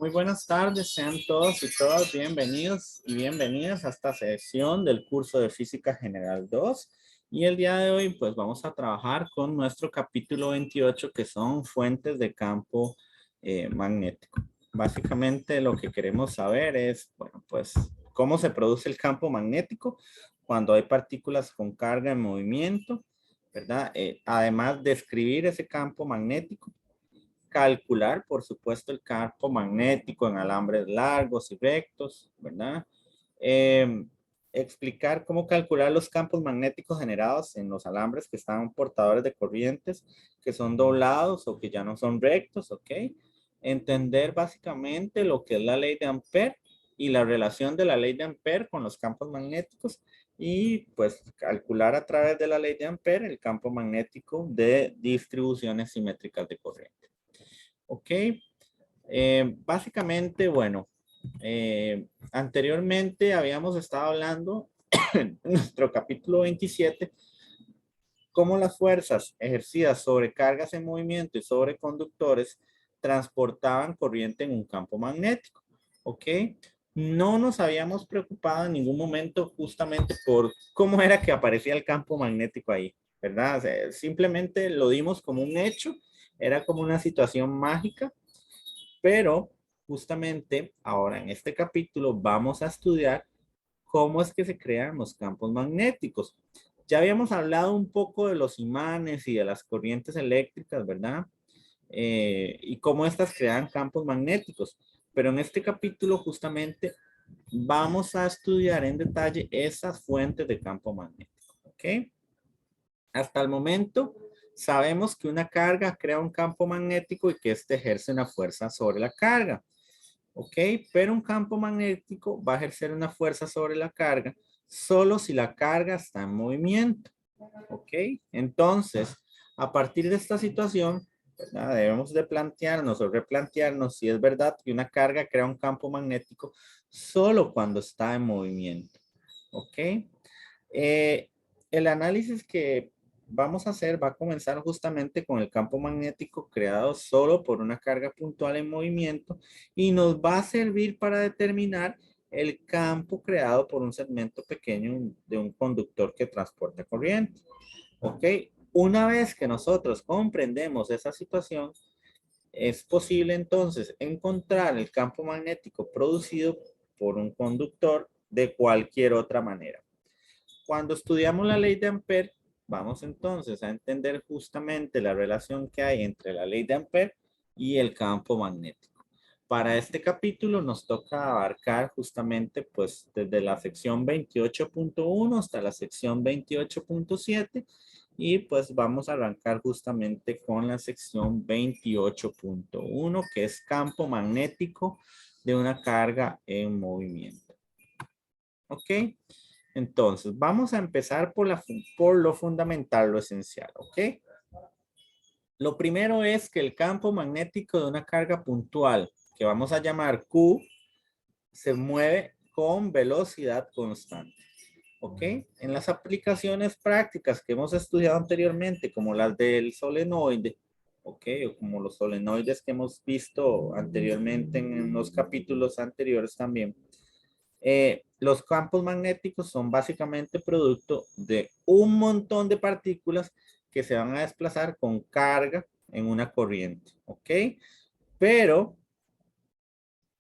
Muy buenas tardes, sean todos y todas bienvenidos y bienvenidas a esta sesión del curso de Física General 2. Y el día de hoy pues vamos a trabajar con nuestro capítulo 28 que son fuentes de campo magnético. Básicamente lo que queremos saber es, bueno, pues cómo se produce el campo magnético cuando hay partículas con carga en movimiento, ¿verdad? Además de describir ese campo magnético, calcular, por supuesto, el campo magnético en alambres largos y rectos, ¿verdad? Eh, Explicar cómo calcular los campos magnéticos generados en los alambres que están portadores de corrientes que son doblados o que ya no son rectos, ¿ok? Entender básicamente lo que es la ley de Ampère y la relación de la ley de Ampère con los campos magnéticos y pues calcular a través de la ley de Ampère el campo magnético de distribuciones simétricas de corriente. Ok, básicamente, bueno, anteriormente habíamos estado hablando en nuestro capítulo 27 cómo las fuerzas ejercidas sobre cargas en movimiento y sobre conductores transportaban corriente en un campo magnético. Ok, no nos habíamos preocupado en ningún momento justamente por cómo era que aparecía el campo magnético ahí, ¿verdad? O sea, simplemente lo dimos como un hecho, era como una situación mágica, pero justamente ahora en este capítulo vamos a estudiar cómo es que se crean los campos magnéticos. Ya habíamos hablado un poco de los imanes y de las corrientes eléctricas, ¿verdad? Y cómo estas crean campos magnéticos. Pero en este capítulo justamente vamos a estudiar en detalle esas fuentes de campo magnético, ¿ok? Hasta el momento sabemos que una carga crea un campo magnético y que éste ejerce una fuerza sobre la carga. ¿Ok? Pero un campo magnético va a ejercer una fuerza sobre la carga solo si la carga está en movimiento. ¿Ok? Entonces, a partir de esta situación, ¿verdad? Debemos de plantearnos o replantearnos si es verdad que una carga crea un campo magnético solo cuando está en movimiento. ¿Ok? Eh, el análisis que vamos a hacer va a comenzar justamente con el campo magnético creado solo por una carga puntual en movimiento y nos va a servir para determinar el campo creado por un segmento pequeño de un conductor que transporta corriente. ¿Ok? Una vez que nosotros comprendemos esa situación, es posible entonces encontrar el campo magnético producido por un conductor de cualquier otra manera. Cuando estudiamos la ley de Ampère, vamos entonces a entender justamente la relación que hay entre la ley de Ampère y el campo magnético. Para este capítulo nos toca abarcar justamente pues desde la sección 28.1 hasta la sección 28.7 y pues vamos a arrancar justamente con la sección 28.1 que es campo magnético de una carga en movimiento. ¿Ok? Entonces, vamos a empezar por lo fundamental, lo esencial, ¿ok? Lo primero es que el campo magnético de una carga puntual, que vamos a llamar Q, se mueve con velocidad constante, ¿ok? En las aplicaciones prácticas que hemos estudiado anteriormente, como las del solenoide, ¿ok? O como los solenoides que hemos visto anteriormente en los capítulos anteriores también, los campos magnéticos son básicamente producto de un montón de partículas que se van a desplazar con carga en una corriente, ¿ok? Pero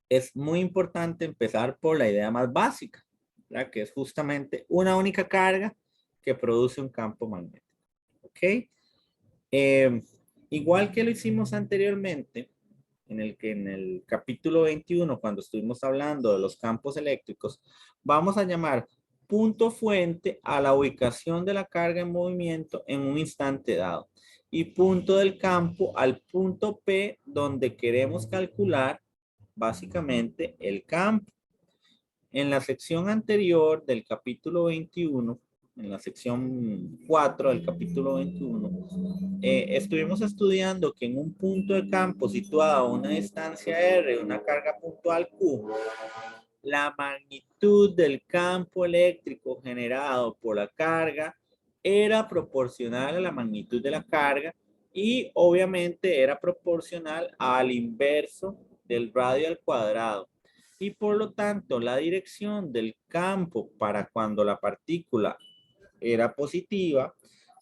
es muy importante empezar por la idea más básica, ¿verdad? Que es justamente una única carga que produce un campo magnético, ¿ok? Eh, Igual que lo hicimos anteriormente, en el capítulo 21, cuando estuvimos hablando de los campos eléctricos, vamos a llamar punto fuente a la ubicación de la carga en movimiento en un instante dado y punto del campo al punto P donde queremos calcular básicamente el campo. En la sección anterior del capítulo 21, en la sección 4 del capítulo 21, estuvimos estudiando que en un punto de campo situado a una distancia R, una carga puntual Q, la magnitud del campo eléctrico generado por la carga era proporcional a la magnitud de la carga y obviamente era proporcional al inverso del radio al cuadrado. Y por lo tanto, la dirección del campo para cuando la partícula era positiva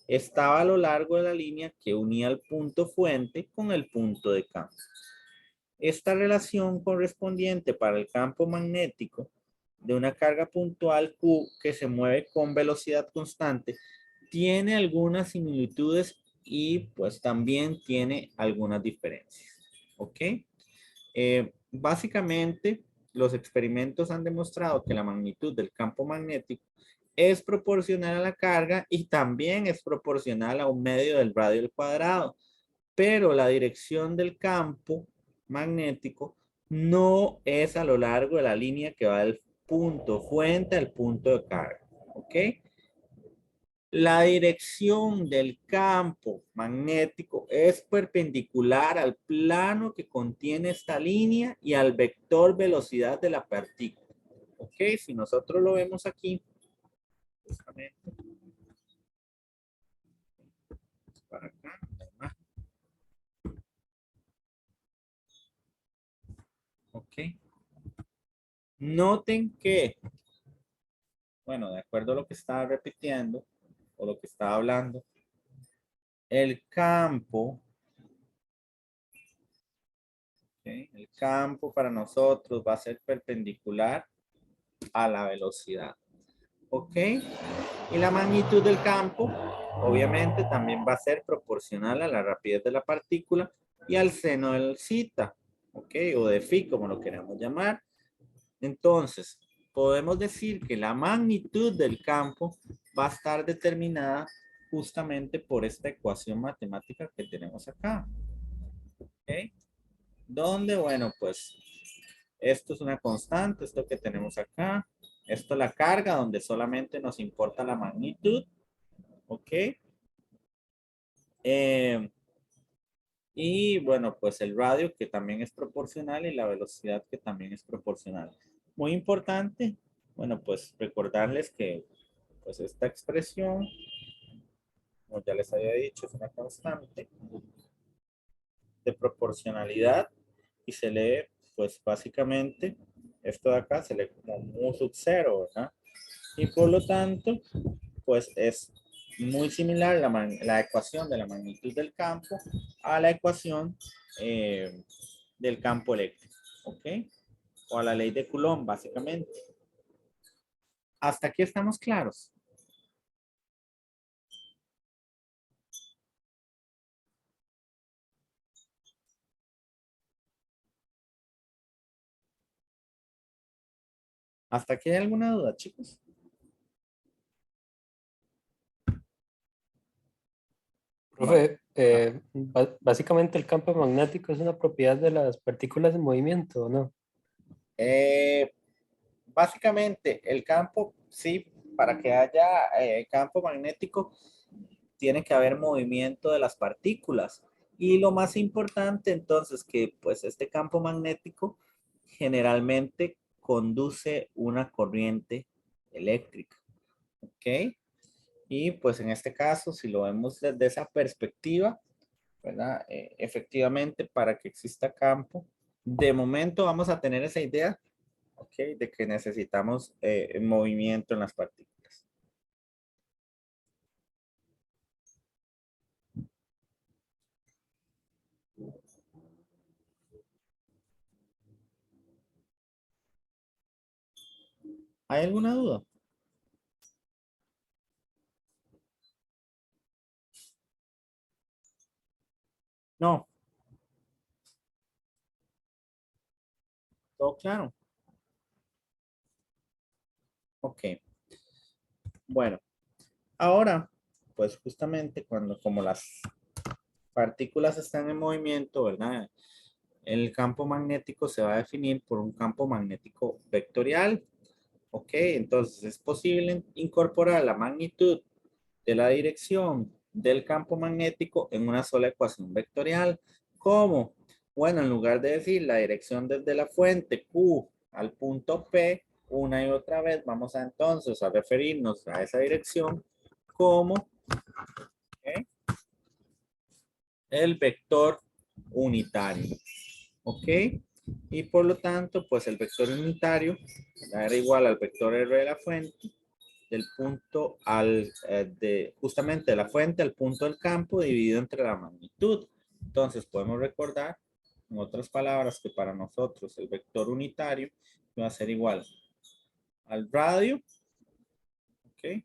estaba a lo largo de la línea que unía el punto fuente con el punto de campo. Esta relación correspondiente para el campo magnético de una carga puntual Q que se mueve con velocidad constante tiene algunas similitudes y pues también tiene algunas diferencias. ¿Ok? Básicamente, los experimentos han demostrado que la magnitud del campo magnético es proporcional a la carga y también es proporcional a un medio del radio al cuadrado, pero la dirección del campo magnético no es a lo largo de la línea que va del punto fuente al punto de carga. ¿Ok? La dirección del campo magnético es perpendicular al plano que contiene esta línea y al vector velocidad de la partícula. Ok, si nosotros lo vemos aquí, justamente, para acá, ok. Noten que, bueno, de acuerdo a lo que estaba repitiendo o lo que estaba hablando, el campo, okay, el campo para nosotros va a ser perpendicular a la velocidad. ¿Ok? Y la magnitud del campo, obviamente, también va a ser proporcional a la rapidez de la partícula y al seno del zeta, ¿ok? O de phi, como lo queramos llamar. Entonces, podemos decir que la magnitud del campo va a estar determinada justamente por esta ecuación matemática que tenemos acá. ¿Ok? Donde, bueno, pues esto es una constante, esto que tenemos acá. Esto es la carga, donde solamente nos importa la magnitud. ¿Ok? Y bueno, pues el radio que también es proporcional y la velocidad que también es proporcional. Muy importante, bueno, pues recordarles que pues esta expresión, como ya les había dicho, es una constante de proporcionalidad y se lee pues básicamente, esto de acá se lee como mu sub 0, ¿verdad? Y por lo tanto, pues es muy similar la ecuación de la magnitud del campo a la ecuación del campo eléctrico, ¿ok? O a la ley de Coulomb, básicamente. Hasta aquí estamos claros. ¿Hasta aquí hay alguna duda, chicos? Profe, básicamente el campo magnético es una propiedad de las partículas en movimiento, ¿no? Eh, Básicamente, el campo, sí, para que haya campo magnético, tiene que haber movimiento de las partículas. Y lo más importante, entonces, que pues este campo magnético generalmente conduce una corriente eléctrica. ¿Ok? Y pues en este caso, si lo vemos desde esa perspectiva, ¿verdad? Efectivamente, para que exista campo, de momento vamos a tener esa idea, ¿ok? De que necesitamos movimiento en las partículas. ¿Hay alguna duda? No, todo claro. Ok, bueno, ahora, pues justamente cuando como las partículas están en movimiento, ¿verdad? El campo magnético se va a definir por un campo magnético vectorial. Ok, entonces es posible incorporar la magnitud de la dirección del campo magnético en una sola ecuación vectorial. ¿Cómo? Bueno, en lugar de decir la dirección desde la fuente Q al punto P, una y otra vez vamos a entonces a referirnos a esa dirección como el vector unitario. ¿Ok? Y por lo tanto, pues el vector unitario era igual al vector R de la fuente, del punto justamente de la fuente al punto del campo dividido entre la magnitud. Entonces podemos recordar, en otras palabras, que para nosotros el vector unitario va a ser igual al radio, ¿ok?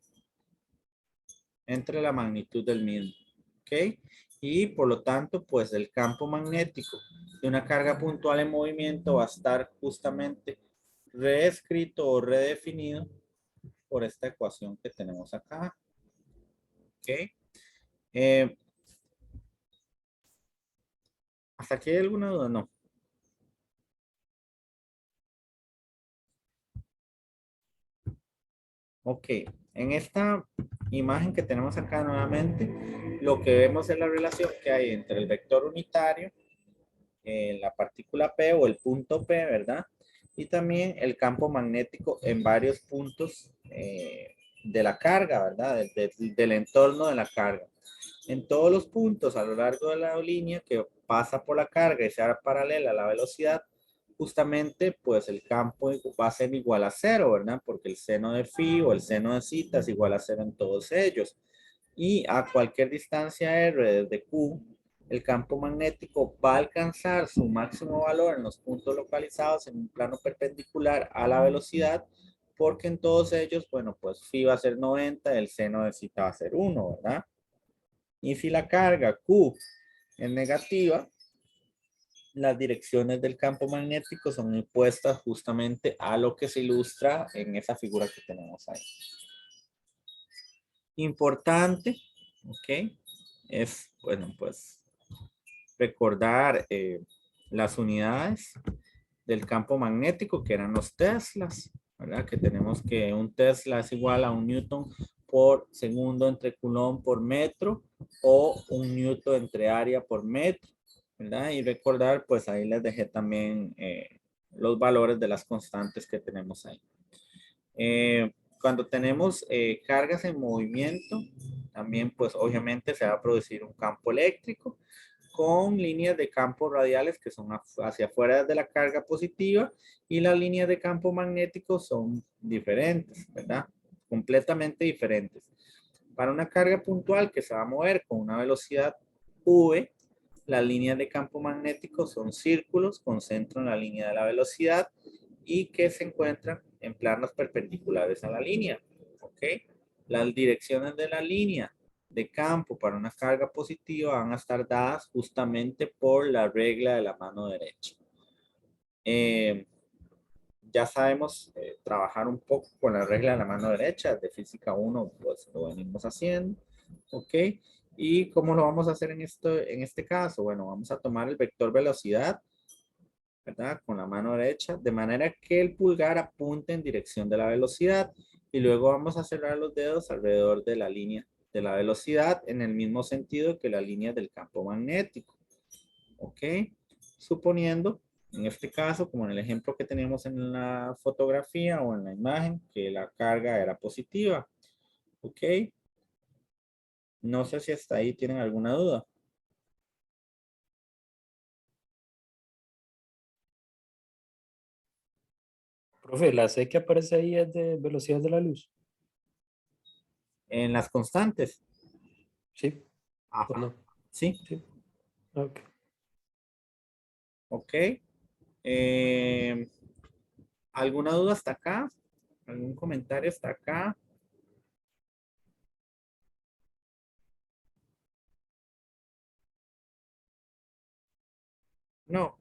Entre la magnitud del mismo, ¿ok? Y por lo tanto, pues el campo magnético de una carga puntual en movimiento va a estar justamente reescrito o redefinido por esta ecuación que tenemos acá, ¿ok? Eh, ¿Hasta aquí hay alguna duda? No. Ok, en esta imagen que tenemos acá nuevamente, lo que vemos es la relación que hay entre el vector unitario, la partícula P o el punto P, ¿verdad? Y también el campo magnético en varios puntos de la carga, ¿verdad? Del entorno de la carga. En todos los puntos a lo largo de la línea que pasa por la carga y sea paralela a la velocidad, justamente pues el campo va a ser igual a cero, ¿verdad? Porque el seno de phi o el seno de zeta es igual a cero en todos ellos. Y a cualquier distancia r desde Q, el campo magnético va a alcanzar su máximo valor en los puntos localizados en un plano perpendicular a la velocidad, porque en todos ellos, bueno, pues phi va a ser 90, el seno de zeta va a ser 1, ¿verdad? Y si la carga Q es negativa, las direcciones del campo magnético son opuestas justamente a lo que se ilustra en esa figura que tenemos ahí. Importante, ¿ok? Es, bueno, pues recordar las unidades del campo magnético que eran los teslas, ¿verdad? Que tenemos que un tesla es igual a un newton por segundo entre coulomb por metro o un newton entre área por metro, ¿verdad? Y recordar, pues ahí les dejé también los valores de las constantes que tenemos ahí. Cuando tenemos cargas en movimiento, también pues obviamente se va a producir un campo eléctrico con líneas de campo radiales que son hacia afuera de la carga positiva y las líneas de campo magnético son diferentes, ¿verdad? Completamente diferentes. Para una carga puntual que se va a mover con una velocidad v, las líneas de campo magnético son círculos con centro en la línea de la velocidad y que se encuentran en planos perpendiculares a la línea, ¿ok? Las direcciones de la línea de campo para una carga positiva van a estar dadas justamente por la regla de la mano derecha. Ya sabemos trabajar un poco con la regla de la mano derecha, de física 1, pues lo venimos haciendo, ¿ok? ¿Y cómo lo vamos a hacer en este caso? Bueno, vamos a tomar el vector velocidad, ¿verdad? Con la mano derecha, de manera que el pulgar apunte en dirección de la velocidad y luego vamos a cerrar los dedos alrededor de la línea de la velocidad en el mismo sentido que la línea del campo magnético. ¿Ok? Suponiendo, en este caso, como en el ejemplo que teníamos en la fotografía o en la imagen, que la carga era positiva. ¿Ok? No sé si hasta ahí tienen alguna duda. Profe, la C que aparece ahí es de velocidad de la luz. En las constantes. ¿Sí? ¿O Ajá. no? Sí. Sí. Ok. Ok. Eh, ¿Alguna duda hasta acá? ¿Algún comentario hasta acá? No.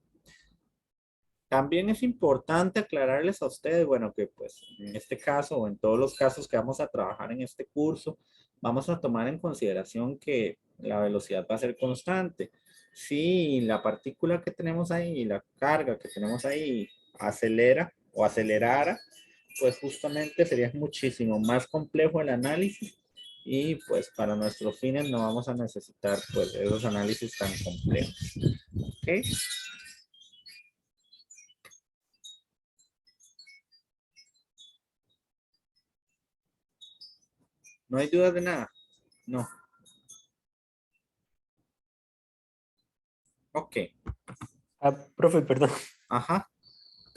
También es importante aclararles a ustedes, bueno, que pues en este caso o en todos los casos que vamos a trabajar en este curso, vamos a tomar en consideración que la velocidad va a ser constante. Si la partícula que tenemos ahí y la carga que tenemos ahí acelera o acelerara, pues justamente sería muchísimo más complejo el análisis y pues para nuestros fines no vamos a necesitar pues esos análisis tan complejos. ¿Ok? ¿No hay dudas de nada? No. Ok. Ah, profe, perdón. Ajá.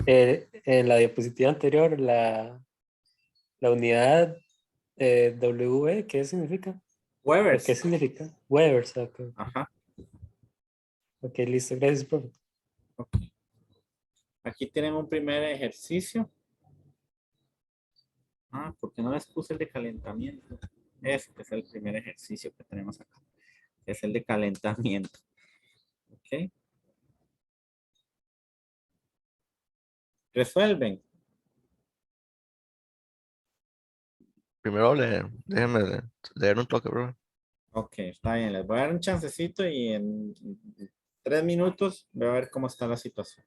En la diapositiva anterior, la unidad W, ¿qué significa? ¿O qué Webers. significa? Webers, ok, Ajá. ok, listo, gracias, profe. Ok. Aquí tenemos un primer ejercicio. Ah, porque no les puse el de calentamiento. Este es el primer ejercicio que tenemos acá. Es el de calentamiento. Ok. Resuelven. Primero déjenme leer un toque, bro. Ok, está bien. Les voy a dar un chancecito y en 3 minutos voy a ver cómo está la situación.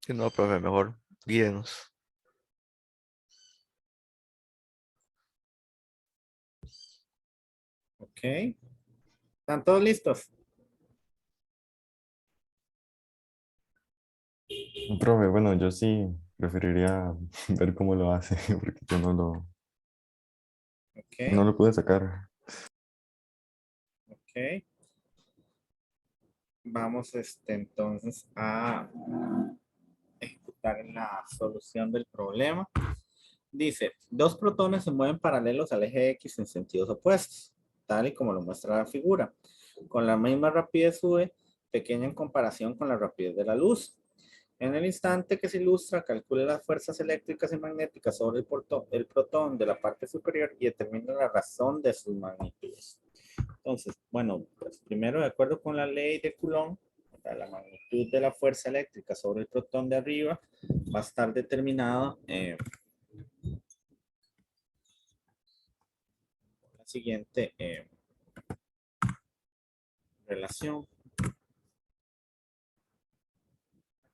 Sí, no, profe, mejor guíenos. Ok. ¿Están todos listos? Profe, bueno, yo sí preferiría ver cómo lo hace, porque yo no Ok. lo pude sacar. Ok. Vamos entonces a ejecutar la solución del problema. Dice, dos protones se mueven paralelos al eje X en sentidos opuestos, tal y como lo muestra la figura, con la misma rapidez V, pequeña en comparación con la rapidez de la luz. En el instante que se ilustra, calcule las fuerzas eléctricas y magnéticas sobre el protón de la parte superior y determine la razón de sus magnitudes. Entonces, bueno, pues primero, de acuerdo con la ley de Coulomb, la magnitud de la fuerza eléctrica sobre el protón de arriba va a estar determinada por la siguiente relación.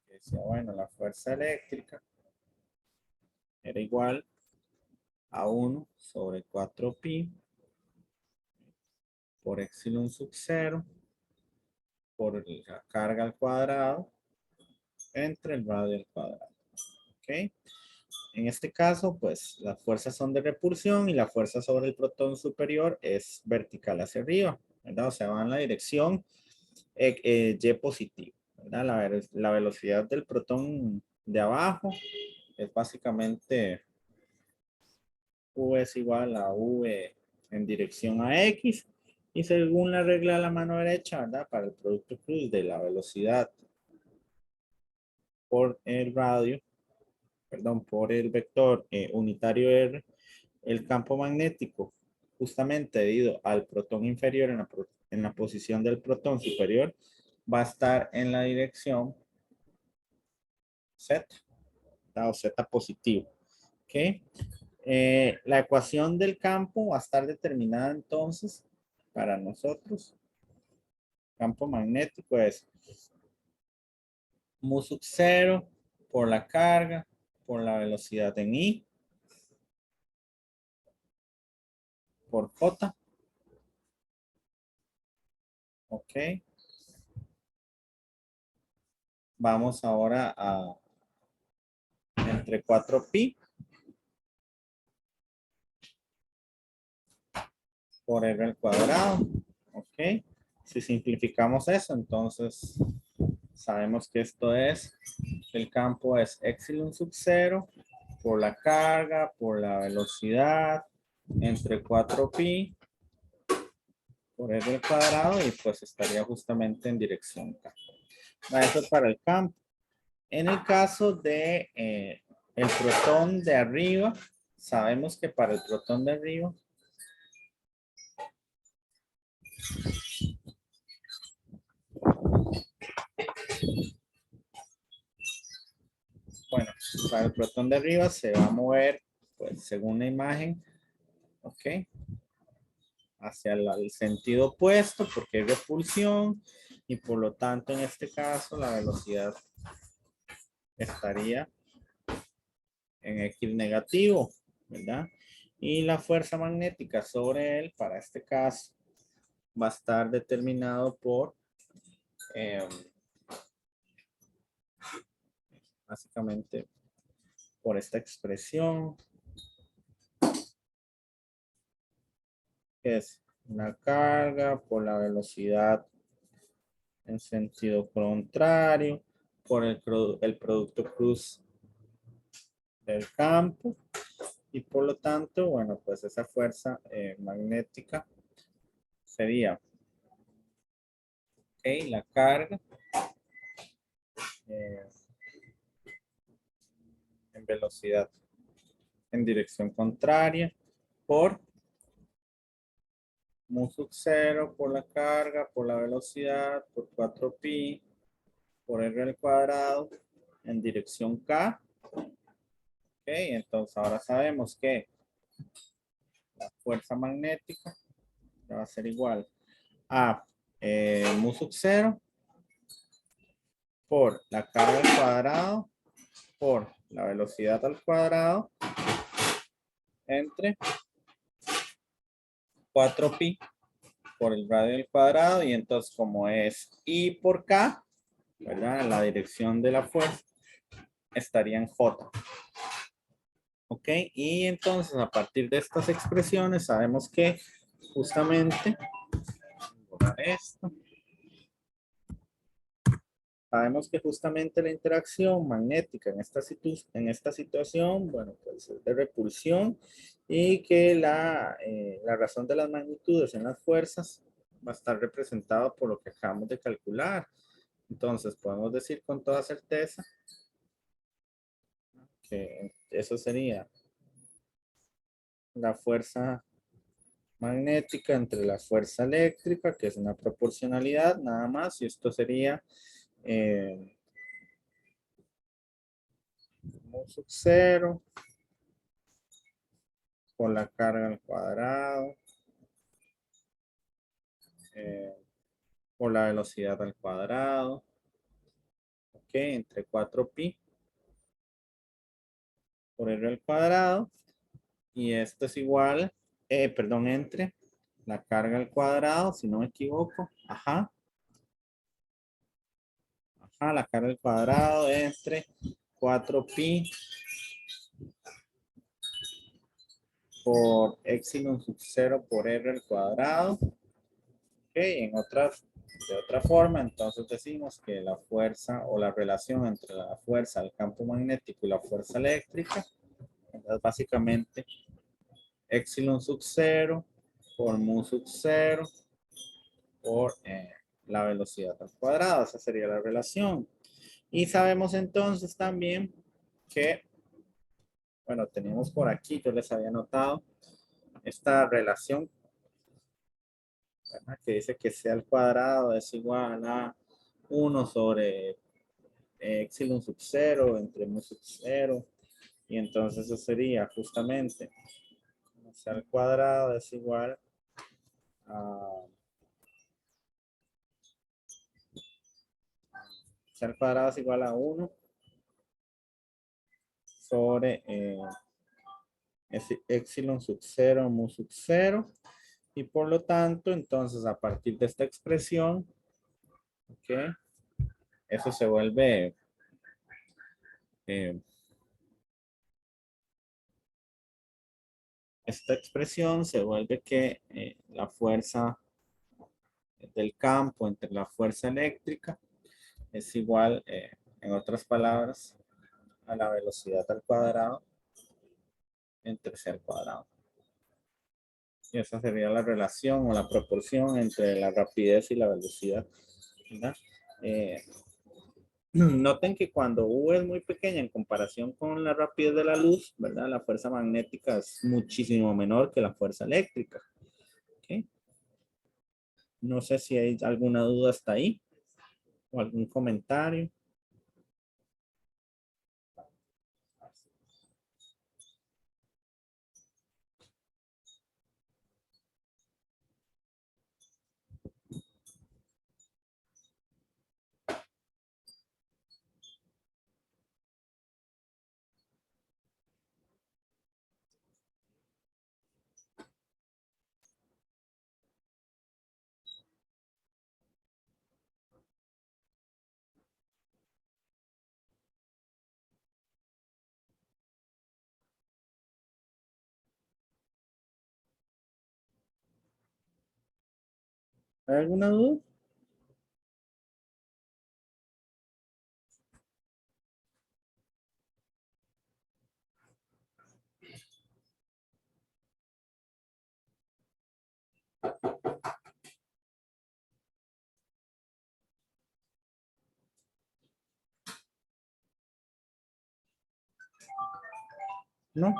Que decía, bueno, la fuerza eléctrica era igual a 1 sobre 4pi por epsilon sub 0 por la carga al cuadrado entre el radio al cuadrado. ¿Ok? En este caso, pues las fuerzas son de repulsión y la fuerza sobre el protón superior es vertical hacia arriba, ¿verdad? O sea, va en la dirección Y positivo, ¿verdad? La velocidad del protón de abajo es básicamente V es igual a V en dirección a X y según la regla de la mano derecha, ¿verdad? Para el producto cruz de la velocidad por el radio, perdón, por el vector unitario R, el campo magnético, justamente debido al protón inferior en la posición del protón superior, va a estar en la dirección Z, o Z positivo. ¿Ok? La ecuación del campo va a estar determinada entonces para nosotros. Campo magnético es mu sub 0 por la carga, por la velocidad en I, por J. Ok. Vamos ahora a entre 4pi por R al cuadrado. Ok. Si simplificamos eso, entonces sabemos que esto es, el campo es epsilon sub 0 por la carga, por la velocidad, entre 4pi por R al cuadrado y pues estaría justamente en dirección K. Eso es para el campo. En el caso de el protón de arriba, sabemos que para el protón de arriba, bueno, para el protón de arriba se va a mover, pues según la imagen, ok, hacia el sentido opuesto porque es repulsión y por lo tanto en este caso la velocidad estaría en X negativo, ¿verdad? Y la fuerza magnética sobre él para este caso va a estar determinado por básicamente por esta expresión que es una carga por la velocidad en sentido contrario por el producto cruz del campo y por lo tanto, bueno, pues esa fuerza magnética sería la carga eh, en velocidad en dirección contraria por mu sub 0 por la carga, por la velocidad, por 4pi, por R al cuadrado en dirección K. Ok, entonces ahora sabemos que la fuerza magnética va a ser igual a mu sub 0 por la carga al cuadrado por la velocidad al cuadrado entre 4pi por el radio al cuadrado, y entonces como es I por K, ¿verdad? La dirección de la fuerza estaría en J. Ok, y entonces a partir de estas expresiones sabemos que justamente, borrar esto, sabemos que justamente la interacción magnética en esta situación, bueno, pues es de repulsión, y que la razón de las magnitudes en las fuerzas va a estar representada por lo que acabamos de calcular. Entonces podemos decir con toda certeza que eso sería la fuerza magnética entre la fuerza eléctrica, que es una proporcionalidad nada más, y esto sería mu sub 0 por la carga al cuadrado por la velocidad al cuadrado, ok, entre 4pi por r al cuadrado, y esto es igual, perdón, entre la carga al cuadrado, si no me equivoco, ajá, la carga al cuadrado entre 4pi por epsilon sub 0 por r al cuadrado. Ok, de otra forma, entonces decimos que la fuerza o la relación entre la fuerza del campo magnético y la fuerza eléctrica es básicamente epsilon sub 0 por mu sub 0 por la velocidad al cuadrado. Esa sería la relación. Y sabemos entonces también que, bueno, tenemos por aquí, yo les había anotado esta relación, ¿verdad? Que dice que c al cuadrado es igual a 1 sobre epsilon sub 0 entre mu sub 0, y entonces eso sería justamente c al cuadrado es igual a c al cuadrado es igual a 1 sobre epsilon sub 0 mu sub 0, y por lo tanto entonces a partir de esta expresión, ¿ok? Eso se vuelve esta expresión se vuelve que la fuerza del campo entre la fuerza eléctrica es igual, en otras palabras, a la velocidad al cuadrado entre c al cuadrado. Y esa sería la relación o la proporción entre la rapidez y la velocidad, ¿verdad? Noten que cuando U es muy pequeña en comparación con la rapidez de la luz, ¿verdad? La fuerza magnética es muchísimo menor que la fuerza eléctrica. ¿Okay? No sé si hay alguna duda hasta ahí o algún comentario. ¿Hay alguna duda? ¿No?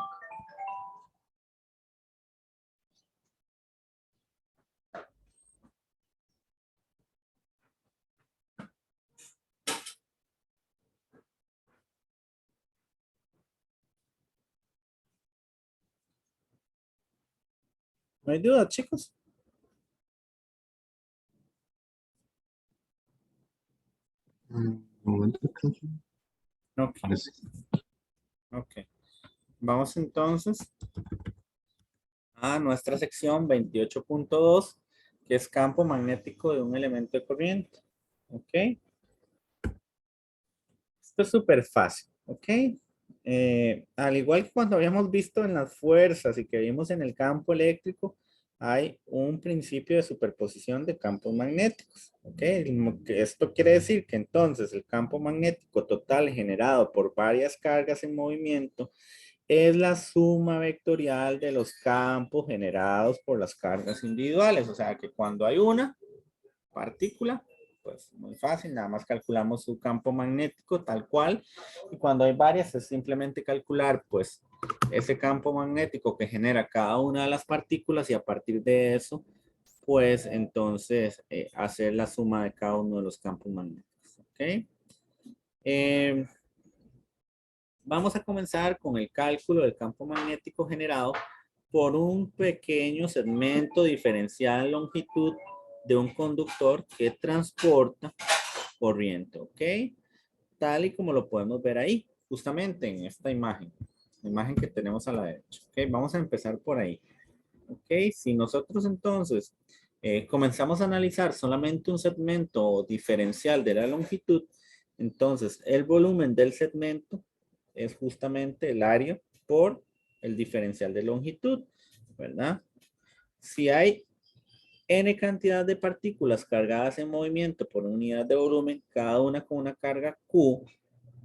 ¿No hay duda, chicos? Un momento, profe. Ok, Parece. ok. Vamos entonces a nuestra sección 28.2, que es campo magnético de un elemento de corriente. Ok. Esto es súper fácil. Ok. Al igual que cuando habíamos visto en las fuerzas y que vimos en el campo eléctrico, hay un principio de superposición de campos magnéticos. ¿Ok? Esto quiere decir que entonces el campo magnético total generado por varias cargas en movimiento es la suma vectorial de los campos generados por las cargas individuales. O sea que cuando hay una partícula, pues muy fácil, nada más calculamos su campo magnético tal cual. Y cuando hay varias es simplemente calcular pues ese campo magnético que genera cada una de las partículas y a partir de eso pues entonces hacer la suma de cada uno de los campos magnéticos. ¿Ok? Vamos a comenzar con el cálculo del campo magnético generado por un pequeño segmento diferencial de longitud de un conductor que transporta corriente, ¿ok? Tal y como lo podemos ver ahí, justamente en esta imagen, la imagen que tenemos a la derecha, ¿ok? Vamos a empezar por ahí, ¿ok? Si nosotros entonces comenzamos a analizar solamente un segmento diferencial de la longitud, entonces el volumen del segmento es justamente el área por el diferencial de longitud, ¿verdad? Si hay n cantidad de partículas cargadas en movimiento por unidad de volumen, cada una con una carga Q,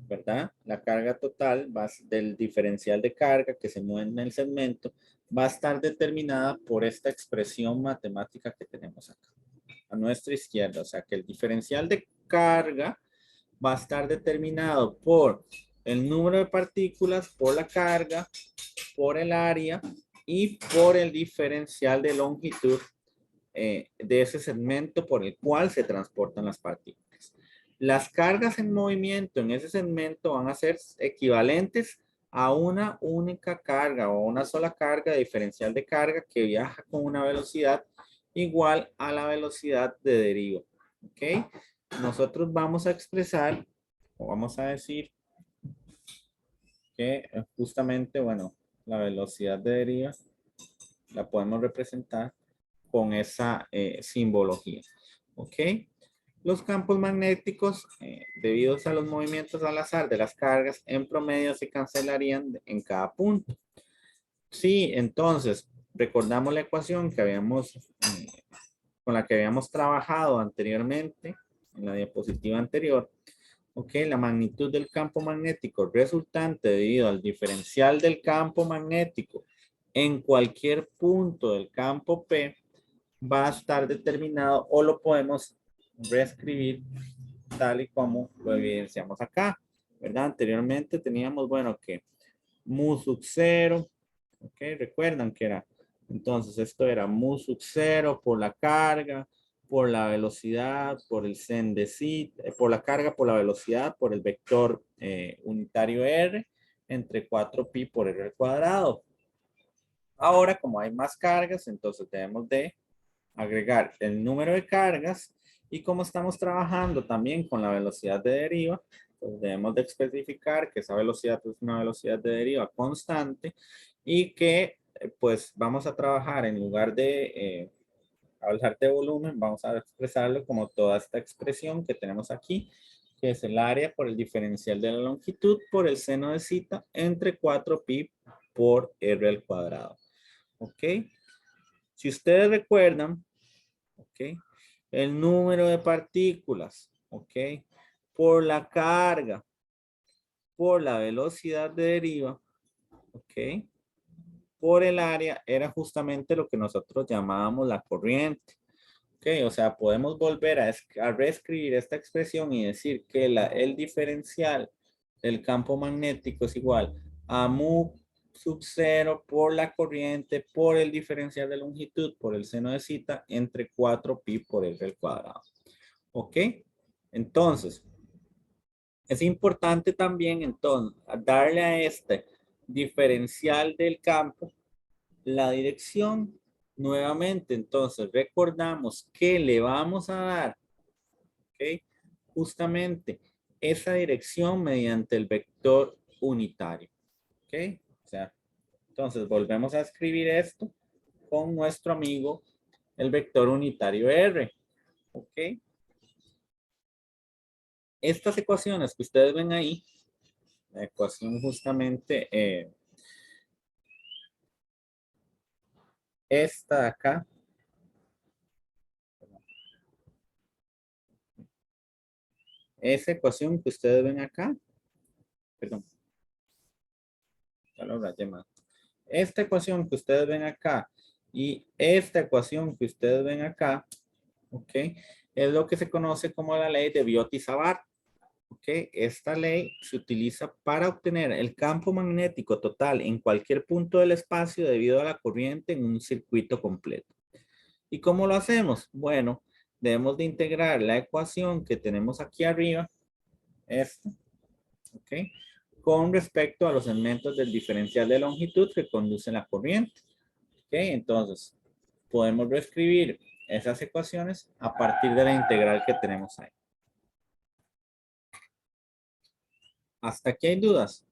¿verdad? La carga total del diferencial de carga que se mueve en el segmento va a estar determinada por esta expresión matemática que tenemos acá, a nuestra izquierda. O sea que el diferencial de carga va a estar determinado por el número de partículas, por la carga, por el área y por el diferencial de longitud de ese segmento por el cual se transportan las partículas. Las cargas en movimiento en ese segmento van a ser equivalentes a una única carga o una sola carga diferencial de carga que viaja con una velocidad igual a la velocidad de deriva. ¿Ok? Nosotros vamos a expresar o vamos a decir que justamente, bueno, la velocidad de deriva la podemos representar con esa simbología. ¿Ok? Los campos magnéticos, debidos a los movimientos al azar de las cargas, en promedio se cancelarían en cada punto. Sí, entonces, recordamos la ecuación que con la que habíamos trabajado anteriormente, en la diapositiva anterior. Ok, la magnitud del campo magnético resultante debido al diferencial del campo magnético en cualquier punto del campo P va a estar determinado o lo podemos reescribir tal y como lo evidenciamos acá, ¿verdad? Anteriormente teníamos, bueno, que mu sub 0, ¿ok? Recuerdan que era, entonces esto era mu sub 0 por la carga, por la velocidad, por el sen de zeta, por la carga, por la velocidad, por el vector unitario R, entre 4pi por R al cuadrado. Ahora, como hay más cargas, entonces debemos de agregar el número de cargas y como estamos trabajando también con la velocidad de deriva, pues debemos de especificar que esa velocidad es una velocidad de deriva constante y que pues vamos a trabajar en lugar de hablar de volumen, vamos a expresarlo como toda esta expresión que tenemos aquí, que es el área por el diferencial de la longitud por el seno de zeta entre 4pi por r al cuadrado. ¿Ok? Si ustedes recuerdan, ¿ok? El número de partículas, ¿ok? Por la carga, por la velocidad de deriva, ¿ok? Por el área, era justamente lo que nosotros llamábamos la corriente. ¿Ok? O sea, podemos volver a reescribir esta expresión y decir que el diferencial del campo magnético es igual a mu sub 0 por la corriente por el diferencial de longitud por el seno de zeta entre 4pi por r al cuadrado. ¿Ok? Entonces, es importante también entonces darle a este diferencial del campo la dirección. Nuevamente, entonces recordamos que le vamos a dar, ¿ok? Justamente esa dirección mediante el vector unitario. ¿Ok? O sea, entonces volvemos a escribir esto con nuestro amigo el vector unitario R. ¿Ok? Estas ecuaciones que ustedes ven ahí, la ecuación justamente esta de acá, esa ecuación que ustedes ven acá, perdón, ya lo rayé más. Esta ecuación que ustedes ven acá y esta ecuación que ustedes ven acá, ¿ok? Es lo que se conoce como la ley de Biot-Savart. ¿Ok? Esta ley se utiliza para obtener el campo magnético total en cualquier punto del espacio debido a la corriente en un circuito completo. ¿Y cómo lo hacemos? Bueno, debemos de integrar la ecuación que tenemos aquí arriba, esta, ¿ok? Con respecto a los segmentos del diferencial de longitud que conducen la corriente. ¿Ok? Entonces, podemos reescribir esas ecuaciones a partir de la integral que tenemos ahí. ¿Hasta aquí hay dudas?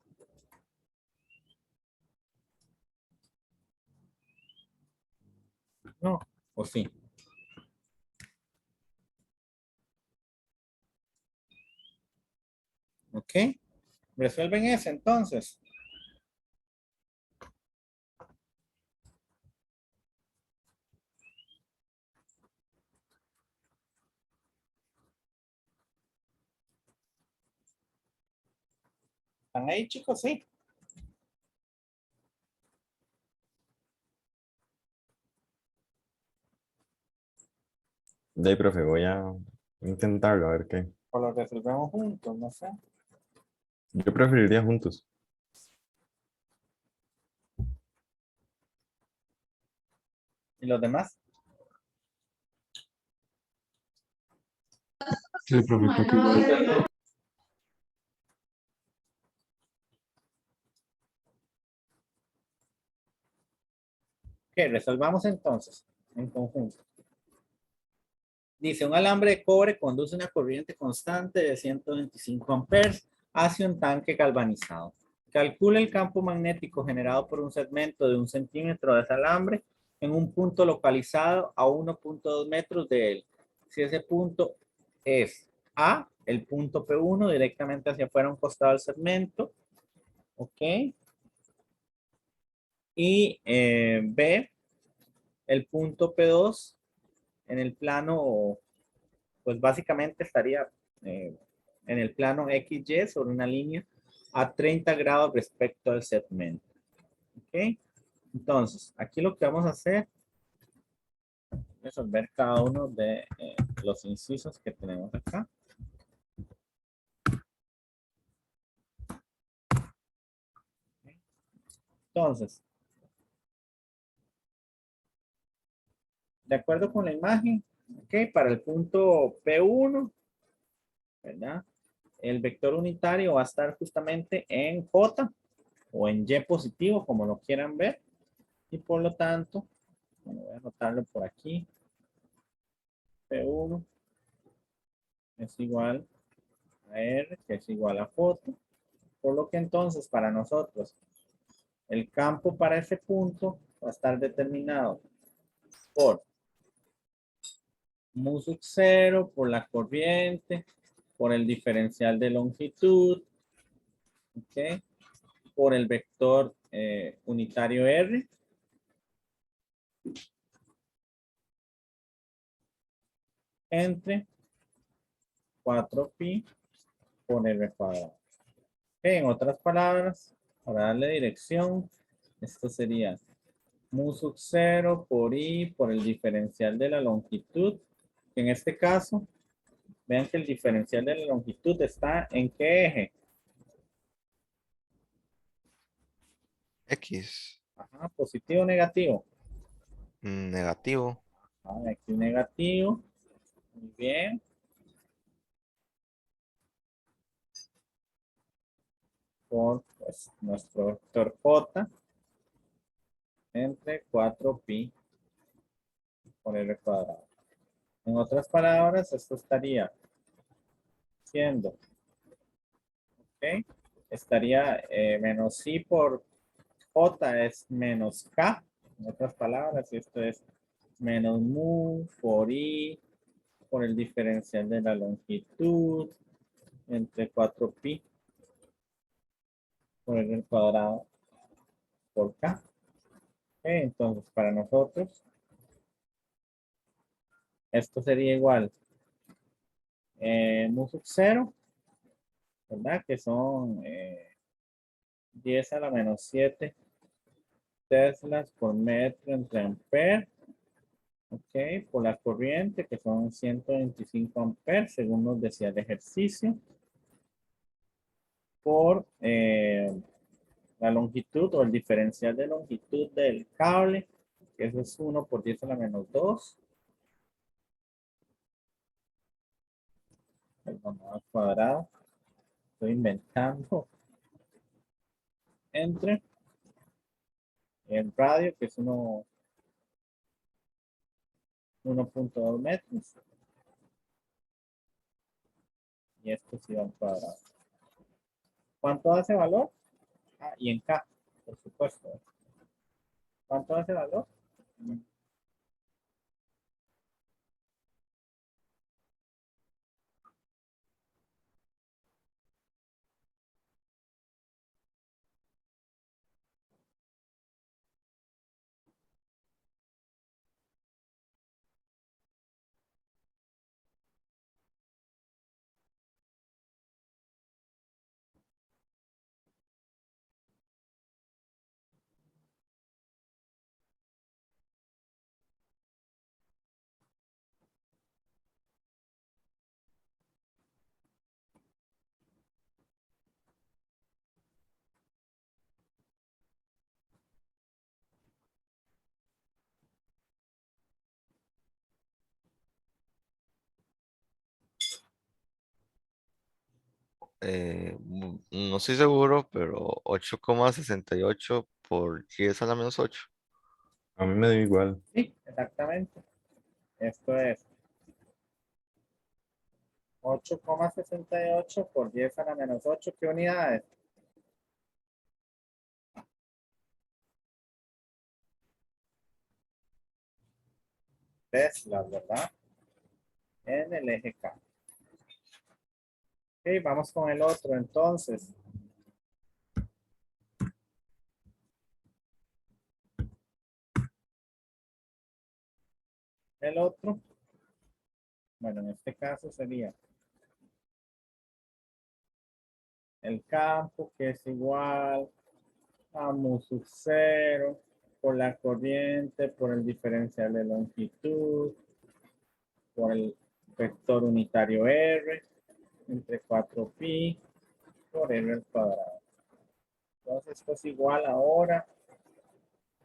No, o sí. ¿Ok? Resuelven ese entonces. ¿Están ahí, chicos? Sí. De ahí, profe, voy a intentarlo, a ver qué. O lo resolvemos juntos, no sé. Yo preferiría juntos. ¿Y los demás? Sí, profe, creo que igual. Ok, resolvamos entonces en conjunto. Dice, un alambre de cobre conduce una corriente constante de 125 amperes hacia un tanque galvanizado. Calcula el campo magnético generado por un segmento de 1 centímetro de ese alambre en un punto localizado a 1.2 metros de él. Si ese punto es A, el punto P1 directamente hacia afuera a un costado del segmento. ¿Ok? Y B, el punto P2 en el plano, pues básicamente estaría en el plano XY sobre una línea a 30 grados respecto al segmento. ¿Ok? Entonces, aquí lo que vamos a hacer es resolver cada uno de los incisos que tenemos acá. Entonces, de acuerdo con la imagen, ¿ok? Para el punto P1, ¿verdad? El vector unitario va a estar justamente en J o en Y positivo, como lo quieran ver. Y por lo tanto, bueno, voy a anotarlo por aquí. P1 es igual a R, que es igual a J. Por lo que entonces, para nosotros, el campo para ese punto va a estar determinado por mu sub 0, por la corriente, por el diferencial de longitud, ¿ok? Por el vector unitario R, entre 4pi por R cuadrado. En otras palabras, para darle dirección, esto sería mu sub 0 por i por el diferencial de la longitud. En este caso, vean que el diferencial de la longitud está ¿en qué eje? X. Ajá, positivo o negativo. Negativo. Aquí negativo. Muy bien. Por pues, nuestro vector J entre 4pi por R cuadrado. En otras palabras, esto estaría siendo ¿Ok? Estaría menos I por J es menos K. En otras palabras, esto es menos mu por I por el diferencial de la longitud entre 4pi por el cuadrado por K. Ok, entonces, para nosotros, esto sería igual mu sub 0, ¿verdad? Que son 10 a la menos 7 teslas por metro entre amperes. Ok, por la corriente, que son 125 amperes, según nos decía el ejercicio. Por la longitud o el diferencial de longitud del cable, que eso es 1 por 10 a la menos 2. Perdón, al cuadrado. Estoy inventando. Entre el radio, que es 1.2 metros. Y esto sí va al cuadrado. ¿Cuánto da ese valor? Ah, y en K, por supuesto. ¿Cuánto da ese valor? No estoy seguro, pero 8,68 por 10 a la menos 8. A mí me dio igual. Sí, exactamente. Esto es 8,68 por 10 a la menos 8. ¿Qué unidades? Tesla, ¿verdad? En el eje K. Ok, vamos con el otro entonces. El otro, bueno, en este caso sería el campo, que es igual a mu sub 0 por la corriente, por el diferencial de longitud, por el vector unitario R, entre 4pi por R al cuadrado. Entonces esto es igual ahora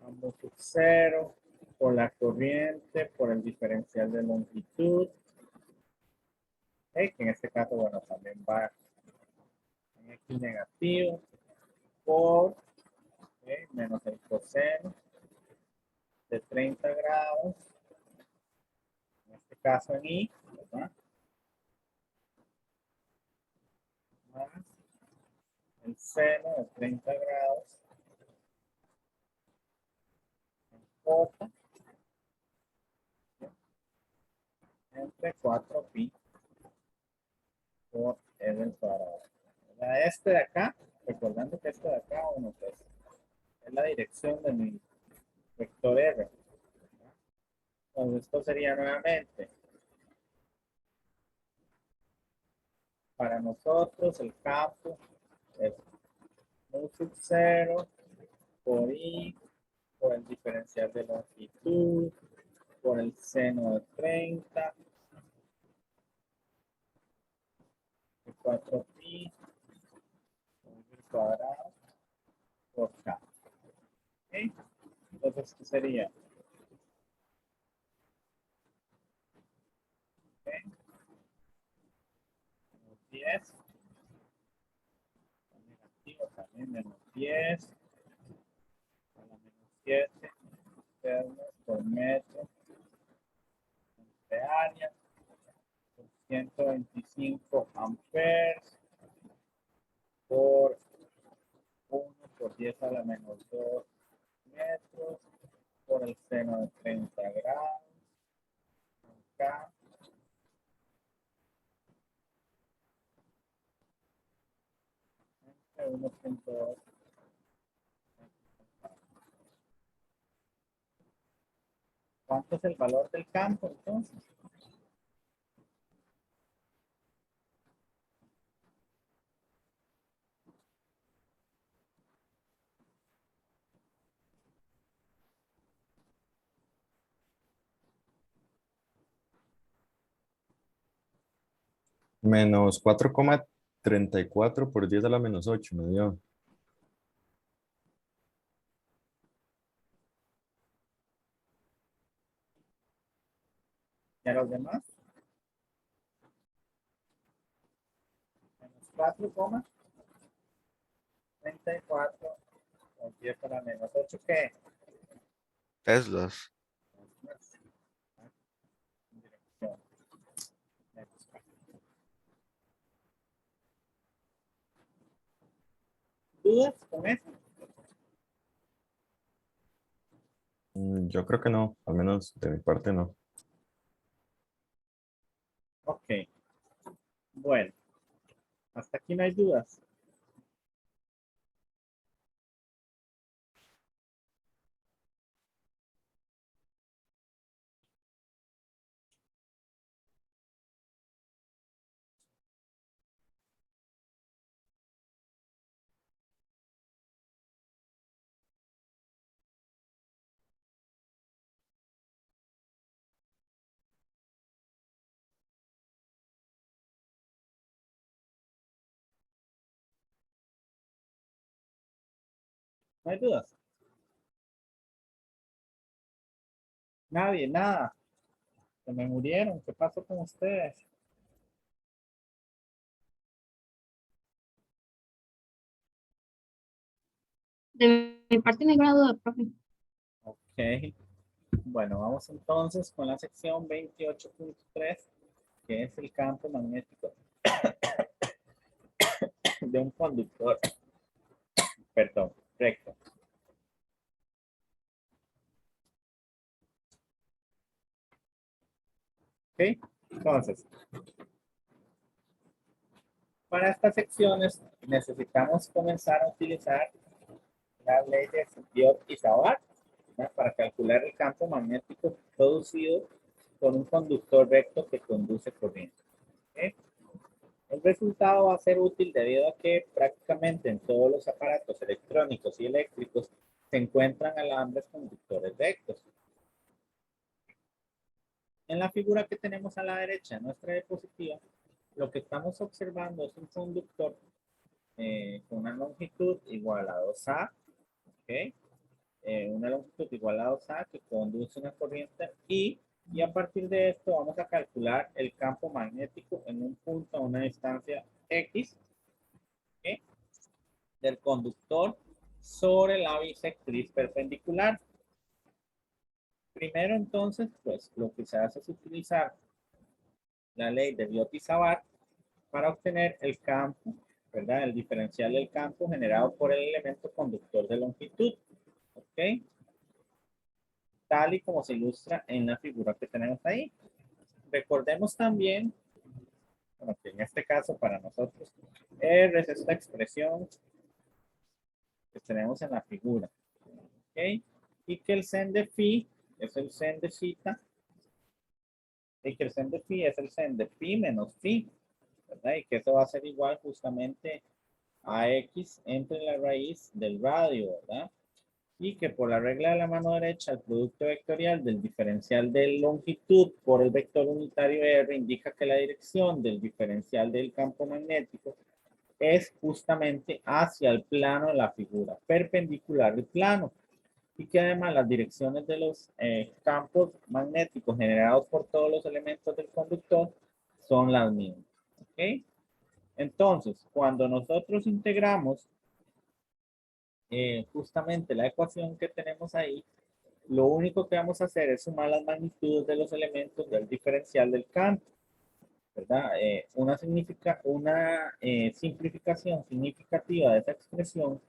a mu sub 0 por la corriente, por el diferencial de longitud, que en este caso, bueno, también va en X negativo, por menos el coseno de 30 grados, en este caso en I, ¿verdad? Más el seno de 30 grados en J entre 4pi por R al cuadrado. Este de acá, recordando que este de acá, bueno, pues es la dirección de mi vector R. ¿Verdad? Entonces esto sería nuevamente para nosotros el campo es mu sub 0 por I por el diferencial de longitud por el seno de 30 de 4pi por el cuadrado por K. ¿Okay? Entonces, ¿qué sería? ¿Okay? 10 negativo también, menos 10 a la menos 7 termos por metro de área por 125 amperes por menos 2 metros por el seno de 30 grados. Acá. Entre 1.2. ¿Cuánto es el valor del campo entonces? Menos 4,34 por 10 a la menos 8 me dio. ¿Y a los demás? Menos 4,34 por 10 a la menos 8, ¿qué? Teslas. Dirección. Menos 4. ¿Dudas con eso? Yo creo que no, al menos de mi parte no. Ok. Bueno, hasta aquí no hay dudas. No hay dudas. Nadie, nada. Se me murieron. ¿Qué pasó con ustedes? De mi parte no hay ninguna duda, profe. Ok. Bueno, vamos entonces con la sección 28.3, que es el campo magnético de un conductor. Perdón, recto. Ok. Entonces, para estas secciones necesitamos comenzar a utilizar la ley de Biot y Savart, ¿no? Para calcular el campo magnético producido por un conductor recto que conduce corriente. ¿Okay? El resultado va a ser útil debido a que prácticamente en todos los aparatos electrónicos y eléctricos se encuentran alambres conductores rectos. En la figura que tenemos a la derecha, nuestra diapositiva, lo que estamos observando es un conductor con una longitud igual a 2A, ¿ok? Una longitud igual a 2A que conduce una corriente y a partir de esto vamos a calcular el campo magnético en un punto a una distancia X, ¿ok? Del conductor sobre la bisectriz perpendicular. Primero entonces, pues lo que se hace es utilizar la ley de Biot y Savart para obtener el campo, ¿verdad? El diferencial del campo generado por el elemento conductor de longitud, ¿ok? Tal y como se ilustra en la figura que tenemos ahí. Recordemos también, bueno, que en este caso para nosotros, R es esta expresión que tenemos en la figura, ¿ok? Y que el sen de phi es el sen de zeta, y que el sen de phi es el sen de phi menos phi, ¿verdad? Y que eso va a ser igual justamente a X entre la raíz del radio, ¿verdad? Y que por la regla de la mano derecha, el producto vectorial del diferencial de longitud por el vector unitario R indica que la dirección del diferencial del campo magnético es justamente hacia el plano de la figura, perpendicular al plano, y que además las direcciones de los campos magnéticos generados por todos los elementos del conductor son las mismas. ¿Ok? Entonces, cuando nosotros integramos justamente la ecuación que tenemos ahí, lo único que vamos a hacer es sumar las magnitudes de los elementos del diferencial del campo, ¿verdad? Una simplificación significativa de esa expresión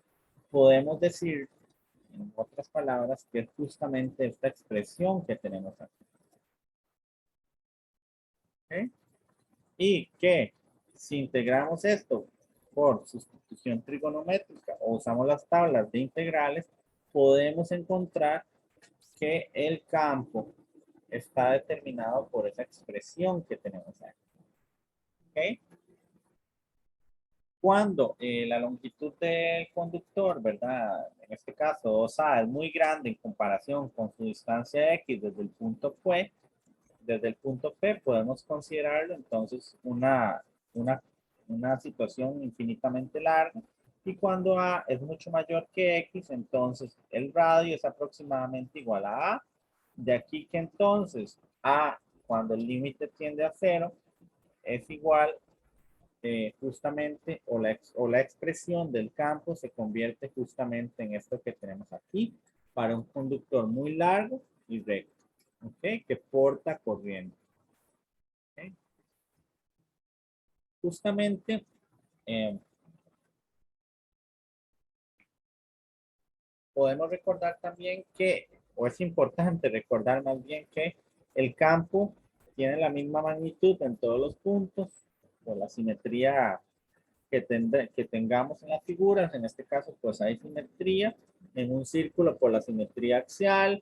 podemos decir, en otras palabras, que es justamente esta expresión que tenemos aquí. ¿Ok? Y que si integramos esto por sustitución trigonométrica o usamos las tablas de integrales, podemos encontrar que el campo está determinado por esa expresión que tenemos aquí. ¿Ok? Cuando la longitud del conductor, ¿verdad? En este caso, OSA es muy grande en comparación con su distancia X desde el punto P podemos considerarlo entonces una situación infinitamente larga. Y cuando A es mucho mayor que X, entonces el radio es aproximadamente igual a A. De aquí que entonces A, cuando el límite tiende a cero, es igual justamente, o la expresión del campo se convierte justamente en esto que tenemos aquí, para un conductor muy largo y recto, ¿ok? Que porta corriente. ¿Ok? Justamente, podemos recordar también que, o es importante recordar más bien que el campo tiene la misma magnitud en todos los puntos, por la simetría que tengamos en las figuras. En este caso, pues hay simetría en un círculo por la simetría axial,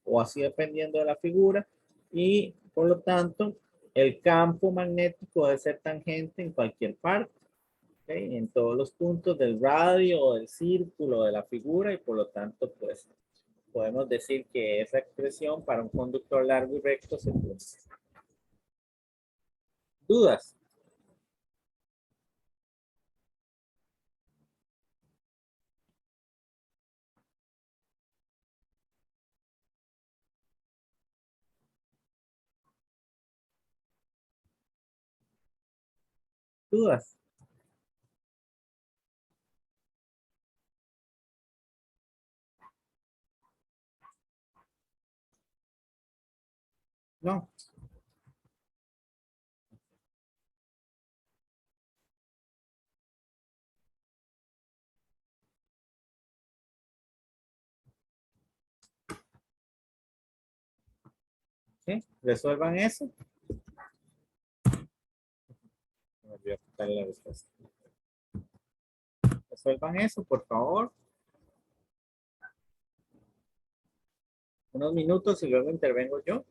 o así dependiendo de la figura, y por lo tanto, el campo magnético debe ser tangente en cualquier parte. ¿Okay? En todos los puntos del radio, del círculo, de la figura, y por lo tanto, pues, podemos decir que esa expresión para un conductor largo y recto se cumple. ¿Dudas? ¿Dudas? No. ¿Sí? Resuelvan eso. Me olvidé quitarle la respuesta. Resuelvan eso, por favor. Unos minutos y luego intervengo yo.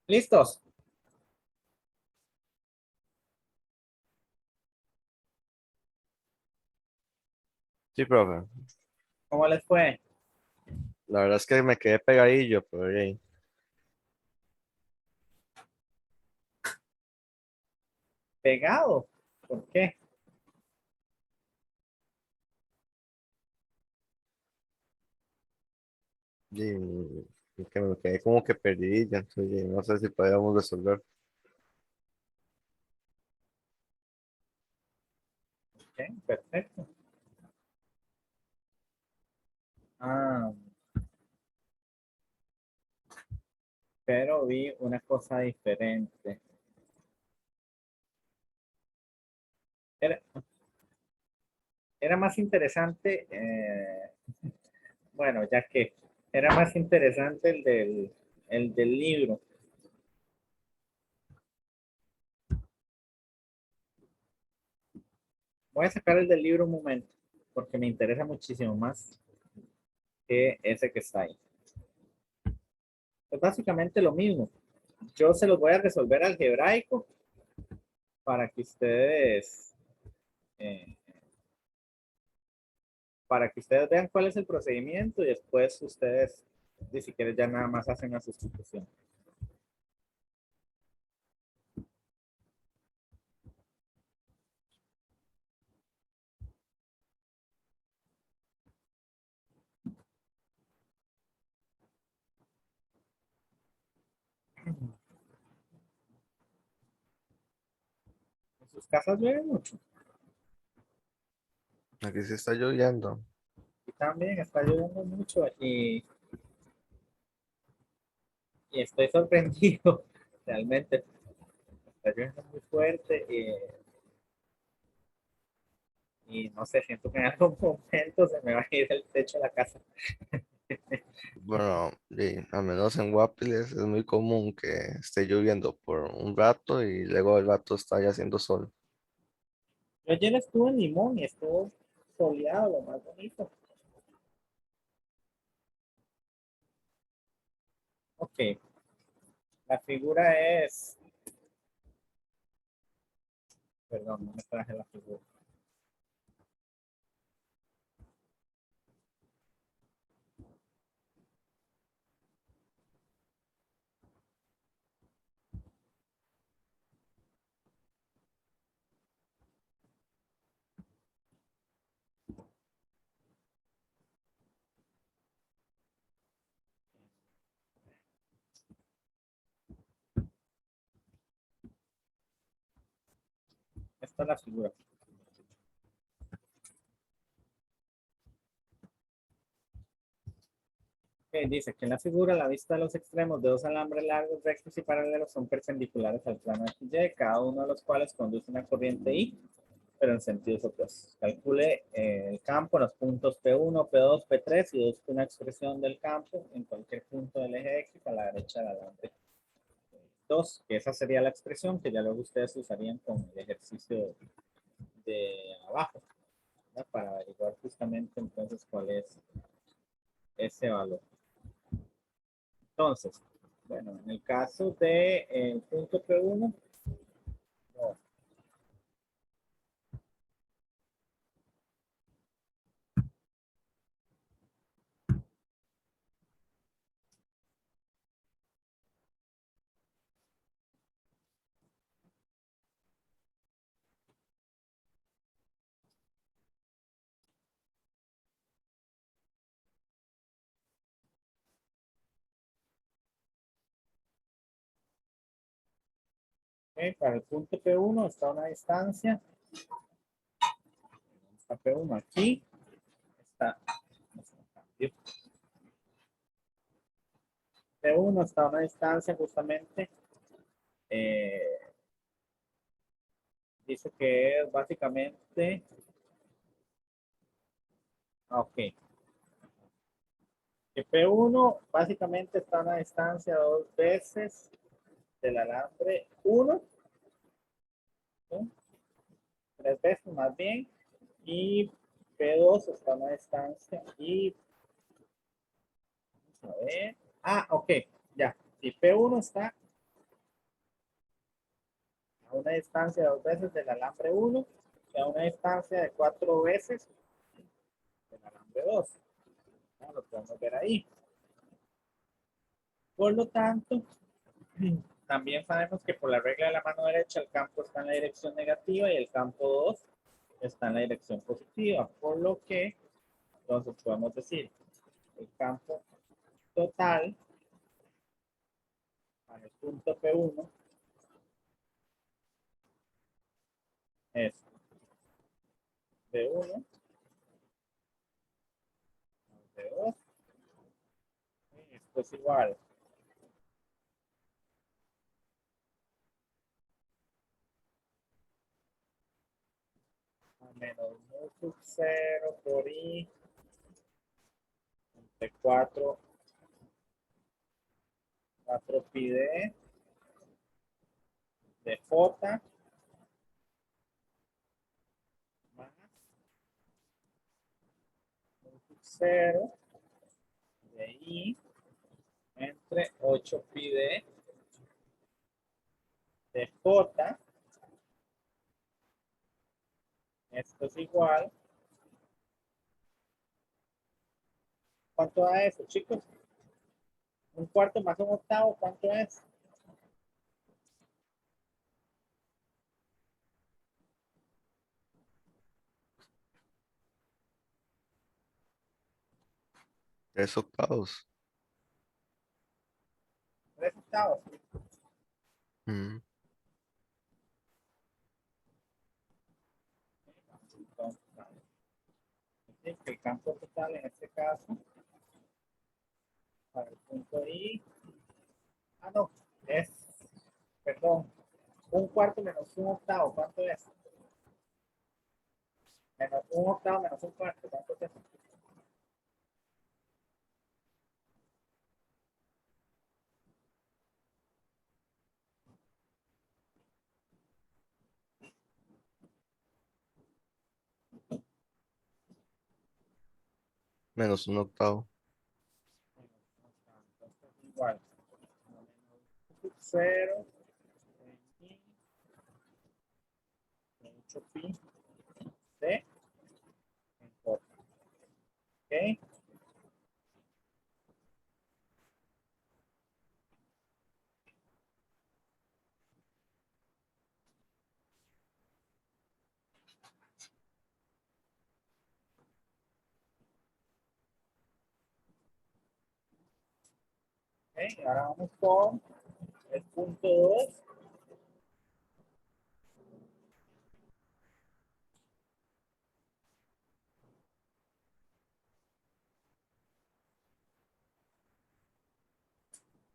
¿Listos? Sí, profe. ¿Cómo les fue? La verdad es que me quedé pegadillo, pero ahí. ¿Pegado? ¿Por qué? Que me quedé como que perdidilla, entonces no sé si podíamos resolver. Ok, perfecto. Ah, pero vi una cosa diferente. Era, era más interesante, bueno, ya que era más interesante el del libro. Voy a sacar el del libro un momento, porque me interesa muchísimo más que ese que está ahí. Es básicamente lo mismo. Yo se los voy a resolver algebraico para que ustedes, eh, vean cuál es el procedimiento y después ustedes, si quieren, ya nada más hacen la sustitución. En sus casas llueve mucho. Aquí sí está lloviendo. Y también está lloviendo mucho y estoy sorprendido realmente. Está lloviendo muy fuerte y no sé, siento que en algún momento se me va a ir el techo de la casa. Bueno, al menos en Guapiles es muy común que esté lloviendo por un rato y luego el rato está ya haciendo sol. Yo ayer estuve en Limón y estuvo soleado, lo más bonito. Ok, la figura es, perdón, no me traje la figura. Esta es la figura. Ok, dice que en la figura la vista de los extremos de dos alambres largos, rectos y paralelos son perpendiculares al plano XY, cada uno de los cuales conduce una corriente I, pero en sentidos opuestos. Calcule el campo en los puntos P1, P2, P3 y busque una expresión del campo en cualquier punto del eje X a la derecha del alambre 2, que esa sería la expresión que ya luego ustedes usarían con el ejercicio de abajo, ¿no? Para averiguar justamente entonces cuál es ese valor. Entonces, bueno, en el caso de el punto P1, no. Okay, para el punto P1 está una distancia, está P1 aquí, está, P1 está a una distancia justamente, eh, dice que es básicamente, ok, que P1 básicamente está a una distancia dos veces del alambre 1, ¿sí? Tres veces más bien, y P2 está a una distancia y, vamos a ver, ok, ya, y P1 está una distancia de 2 veces del alambre 1 y a una distancia de 4 veces del alambre 2. Lo podemos ver ahí. Por lo tanto, también sabemos que por la regla de la mano derecha el campo está en la dirección negativa y el campo 2 está en la dirección positiva. Por lo que, entonces podemos decir, el campo total para el punto P1 es P1 P2. Esto es igual a menos mu sub 0 por I entre 4 pi de J más mu sub 0 de I entre 8 pi de J. Esto es igual. ¿Cuánto da eso, chicos? Un cuarto más un octavo, ¿cuánto es? Tres octavos. 3 octavos. Mm, Entonces, así que el campo total en este caso, para el punto I, no, es, perdón, un cuarto menos un octavo, ¿cuánto es? Menos un octavo menos un cuarto, ¿cuánto es? menos un octavo. Entonces, igual, menos 0, 8 pi de en J. ¿Ok? Ok, ahora vamos con el punto 2.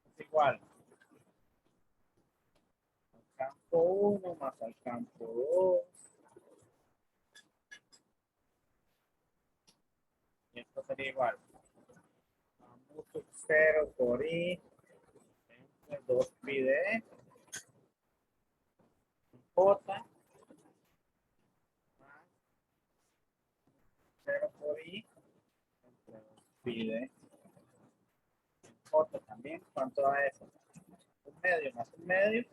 Es igual al campo 1 más al campo 2. Y esto sería igual a mu sub 0 por I entre 2 pi de J más 0 por I entre 2 pi de J también. ¿Cuánto da eso? Un medio más un medio.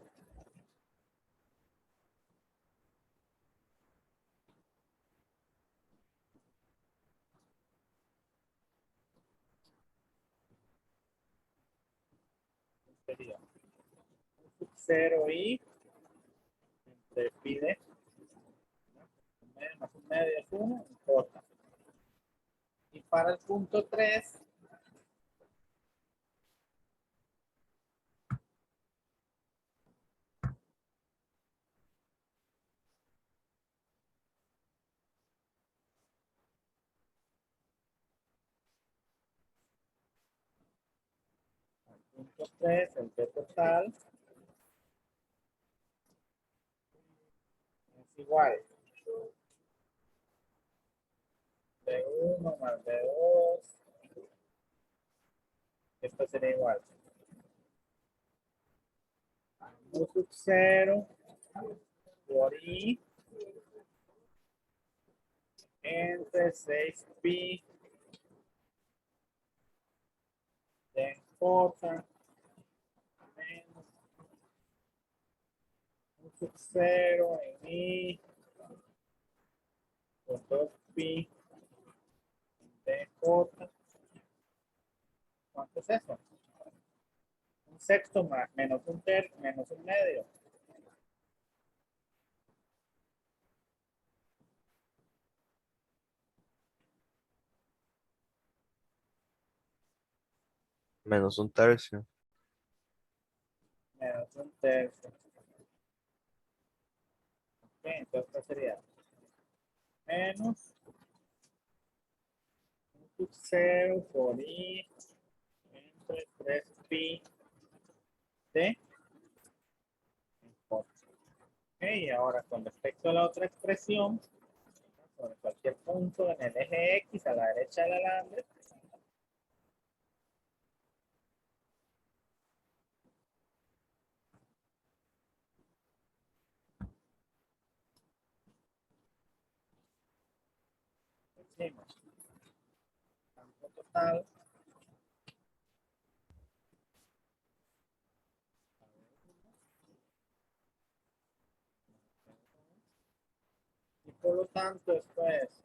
Sería sub 0 I entre pi de un medio más un medio es 1 J. Y para el punto 3, punto 3, el T total es igual de 1 más de 2. Esto sería igual a mu sub 0 por I entre 6 pi de J menos mu sub 0 en I por 2pi de J. ¿Cuánto es eso? Un sexto más, menos un tercio, menos un medio. Menos un tercio. Menos un tercio. Ok, entonces ¿qué sería? Menos un sub 0 por I entre 3pi de J. Ok, y ahora con respecto a la otra expresión, sobre cualquier punto en el eje X a la derecha del alambre, decimos campo total y por lo tanto esto es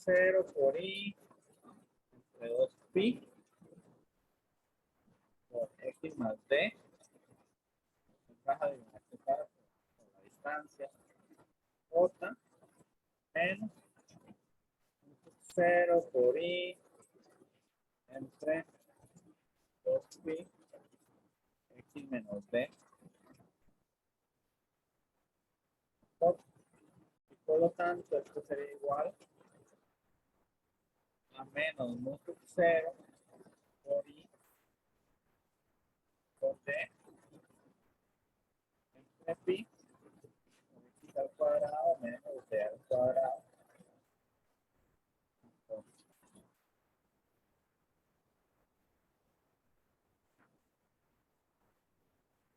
0 por I entre 2pi por X más D, baja de multiplicar por la distancia, J menos 0 por I entre 2pi X menos D, J, y por lo tanto esto sería igual a menos mu sub 0 por I por D entre pi por X al cuadrado menos D al cuadrado.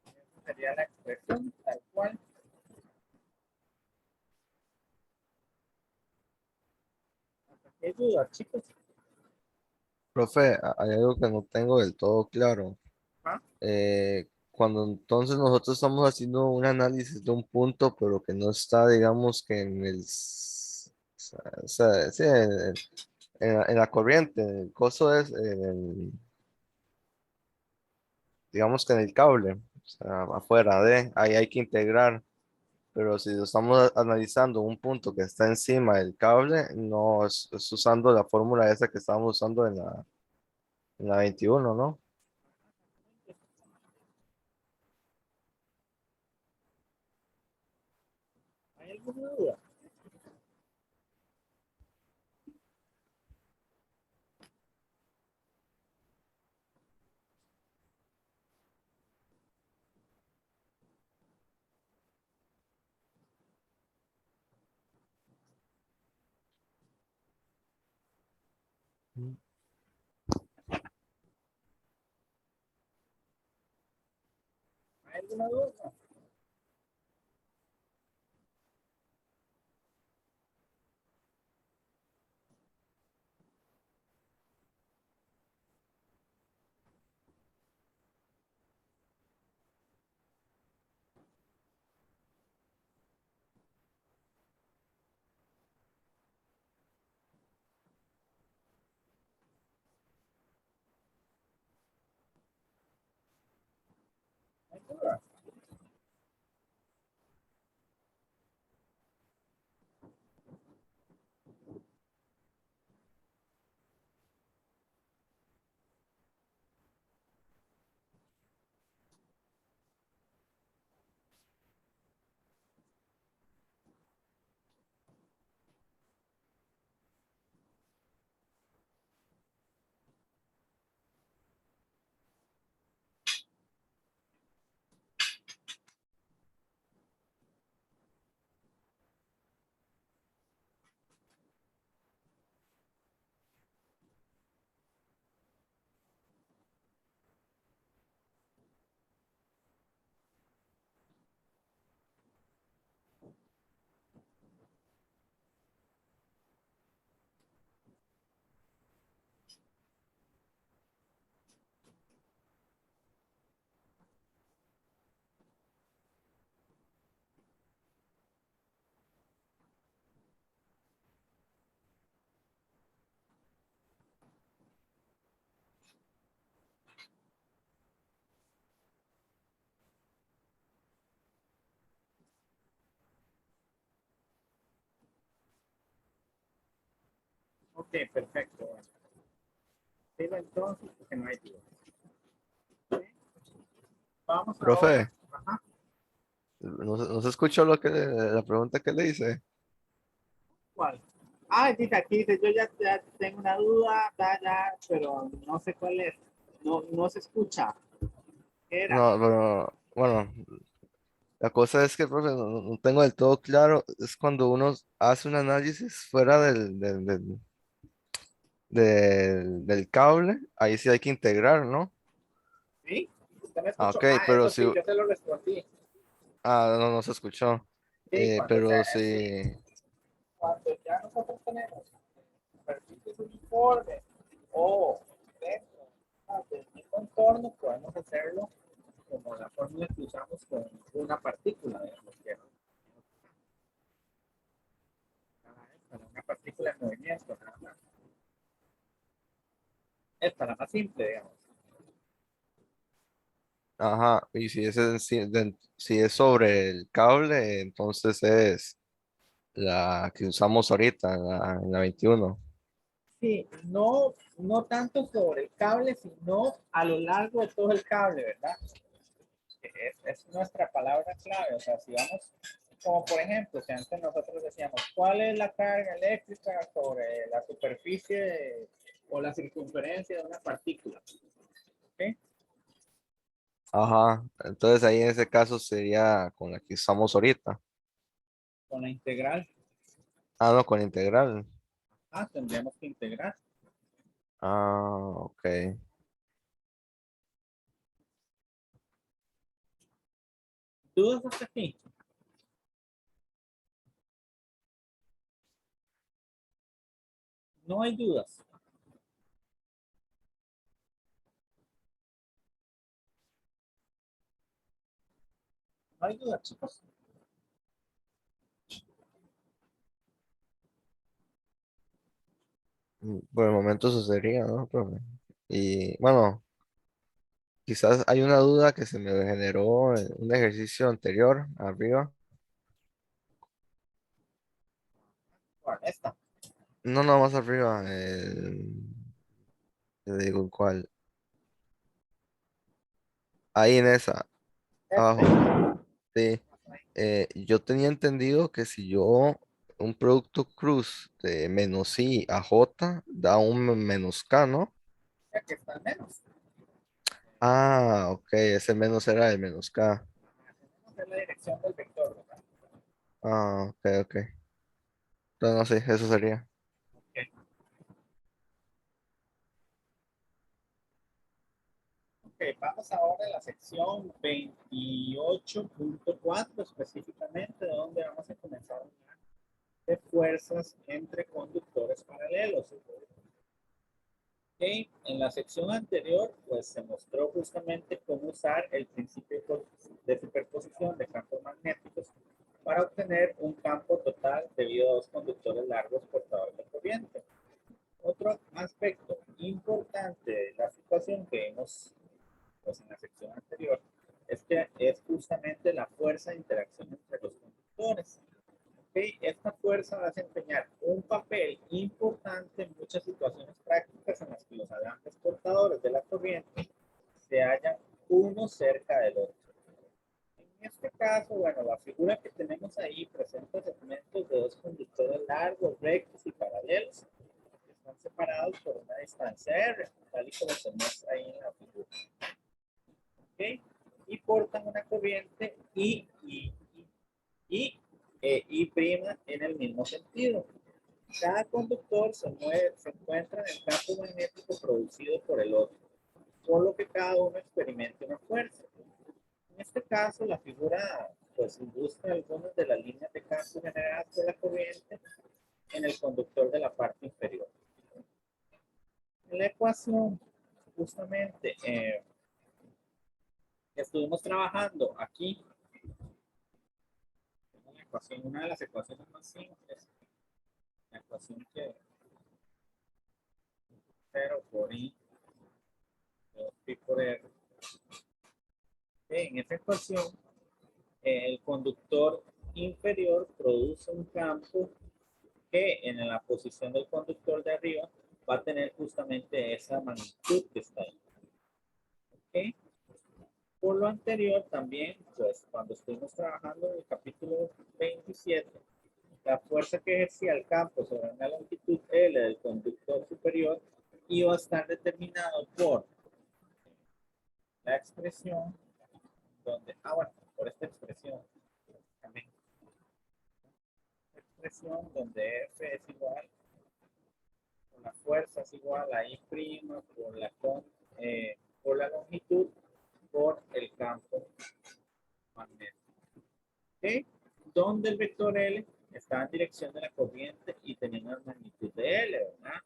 Esa sería la expresión tal cual. ¿Hasta qué dudas, chicos? Profe, hay algo que no tengo del todo claro. ¿Ah? Cuando entonces nosotros estamos haciendo un análisis de un punto, pero que no está, digamos, que en sí, en la corriente, el coso es digamos que en el cable, o sea, afuera de, ahí hay que integrar, pero si lo estamos analizando un punto que está encima del cable, no es usando la fórmula esa que estábamos usando en la 21, ¿no? ¿Hay alguna duda? ¿Hay alguna duda? ¿Hay duda? Ok, perfecto. Bueno. Digo entonces que no hay duda. Ok. Vamos Profe, ahora. Ajá. no se escuchó la pregunta que le hice. ¿Cuál? Ah, dice aquí, dice, yo ya tengo una duda, ya, pero no sé cuál es. No se escucha. ¿Qué era? No, pero bueno, la cosa es que, profe, no tengo del todo claro. Es cuando uno hace un análisis fuera del cable, ahí sí hay que integrar, ¿no? ¿Sí? ¿Usted me Ah, escuchó? ok, Ah, pero eso si, sí, yo se lo respondí. no se escuchó. Sí, cuando Pero sea, sí, sí, cuando ya nosotros tenemos superficies uniformes o dentro del mismo entorno, podemos hacerlo como la fórmula que usamos con una partícula, digamos, que con una partícula en movimiento, nada más. Esta es la más simple, digamos. ajá, y si es, si es sobre el cable, entonces es la que usamos ahorita, en la 21. Sí, no tanto sobre el cable, sino a lo largo de todo el cable, ¿verdad? Es nuestra palabra clave. O sea, si vamos, como por ejemplo, si antes nosotros decíamos, ¿cuál es la carga eléctrica sobre la superficie o la circunferencia de una partícula? ¿Ok? Ajá, entonces ahí en ese caso sería con la que usamos ahorita. Con la integral, Ah, no, con integral. tendríamos que integrar. Ah, ok. ¿Dudas hasta aquí? No hay dudas. No hay dudas, chicos. Por el momento eso sería, ¿no, profe? Y bueno, quizás hay una duda que se me generó en un ejercicio anterior, arriba. Bueno, esta. No, no, más arriba. Te digo cuál. Ahí en esa, Este. abajo. Sí. Yo tenía entendido que si yo un producto cruz de menos I a J da un menos K, ¿no? Ya que está menos. Ah, ok, ese menos era el menos K. Esa es la dirección del vector, ¿verdad? Ah, ok, ok. Entonces, no sé, eso sería. Ok. Ok, vamos ahora a la sección 28.4 específicamente, donde vamos a comenzar a hablar de fuerzas entre conductores paralelos. Okay. En la sección anterior, pues se mostró justamente cómo usar el principio de superposición de campos magnéticos para obtener un campo total debido a dos conductores largos portadores de corriente. Otro aspecto importante de la situación que vimos pues, en la sección anterior es que es justamente la fuerza de interacción entre los conductores. ¿Okay? Esta fuerza va a desempeñar un papel importante en muchas situaciones prácticas en las que los alambres portadores de la corriente se hallan uno cerca del otro. En este caso, bueno, la figura que tenemos ahí presenta segmentos de dos conductores largos, rectos y paralelos que están separados por una distancia R, tal y como se muestra ahí en la figura. ¿Okay? Y portan una corriente y prima en el mismo sentido. Cada conductor se encuentra en el campo magnético producido por el otro, por lo que cada uno experimenta una fuerza. En este caso, la figura pues ilustra algunas de las líneas de campo generadas por la corriente en el conductor de la parte inferior. En la ecuación, justamente, estuvimos trabajando aquí, una de las ecuaciones más simples, la ecuación que 0 por I, pi por R. En esta ecuación, el conductor inferior produce un campo que en la posición del conductor de arriba va a tener justamente esa magnitud que está ahí. ¿Ok? Por lo anterior también, pues cuando estuvimos trabajando en el capítulo 27, la fuerza que ejercía el campo sobre una longitud L del conductor superior iba a estar determinado por la expresión donde, bueno, por esta expresión también, expresión donde F es igual, la fuerza es igual a I' por la longitud por el campo magnético. ¿Okay? Donde el vector L está en dirección de la corriente y tenía una magnitud de L, ¿verdad?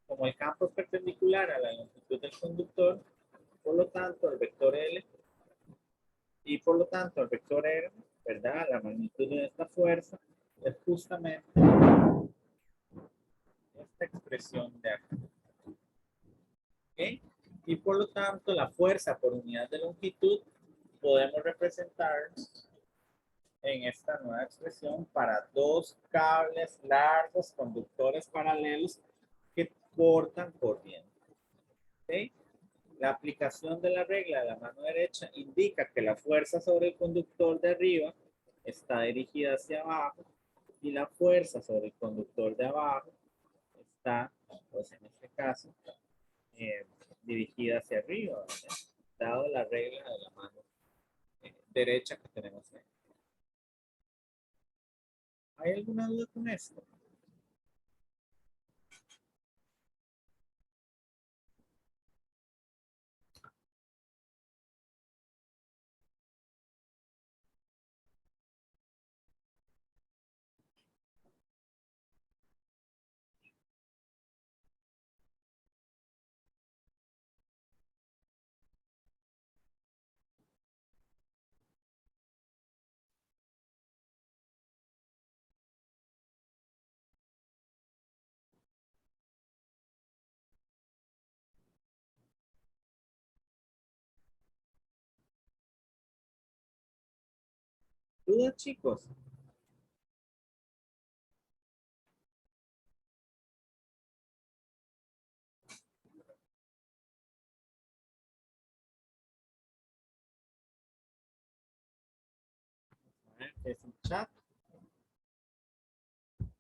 Como el campo es perpendicular a la longitud del conductor, por lo tanto el vector L y por lo tanto el vector R, ¿verdad? La magnitud de esta fuerza es justamente esta expresión de acá. ¿Okay? Y por lo tanto la fuerza por unidad de longitud podemos representar en esta nueva expresión para dos cables largos conductores paralelos que cortan corriente. ¿Okay? La aplicación de la regla de la mano derecha indica que la fuerza sobre el conductor de arriba está dirigida hacia abajo y la fuerza sobre el conductor de abajo está, pues en este caso, dirigida hacia arriba, ¿verdad? Dado la regla de la mano derecha que tenemos ahí. ¿Hay alguna duda con esto? ¿Dudas, chicos? A ver, ¿qué es el chat?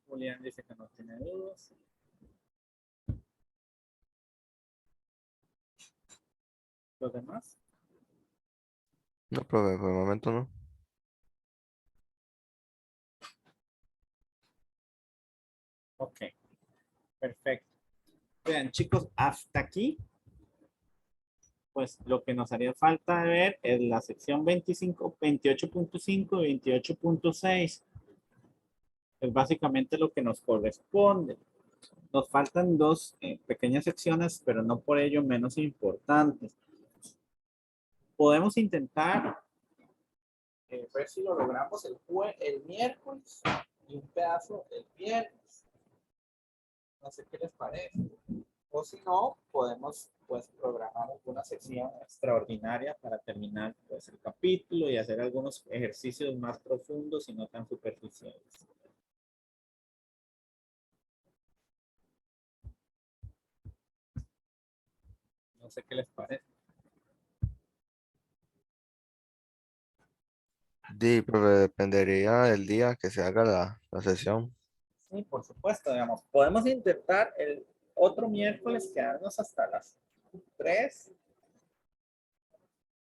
Julián dice que no tiene dudas. ¿Los demás? No, profe, por el momento no. Ok, perfecto. Vean, chicos, hasta aquí, pues lo que nos haría falta de ver es la sección 25, 28.5 y 28.6. Es básicamente lo que nos corresponde. Nos faltan dos pequeñas secciones, pero no por ello menos importantes. Podemos intentar ver si lo logramos el miércoles y un pedazo el viernes. No sé qué les parece. O si no, podemos pues programar alguna sección extraordinaria para terminar pues el capítulo y hacer algunos ejercicios más profundos y no tan superficiales. No sé qué les parece. Sí, profe, dependería del día que se haga la sesión. Sí, por supuesto, digamos. Podemos intentar el otro miércoles quedarnos hasta las 3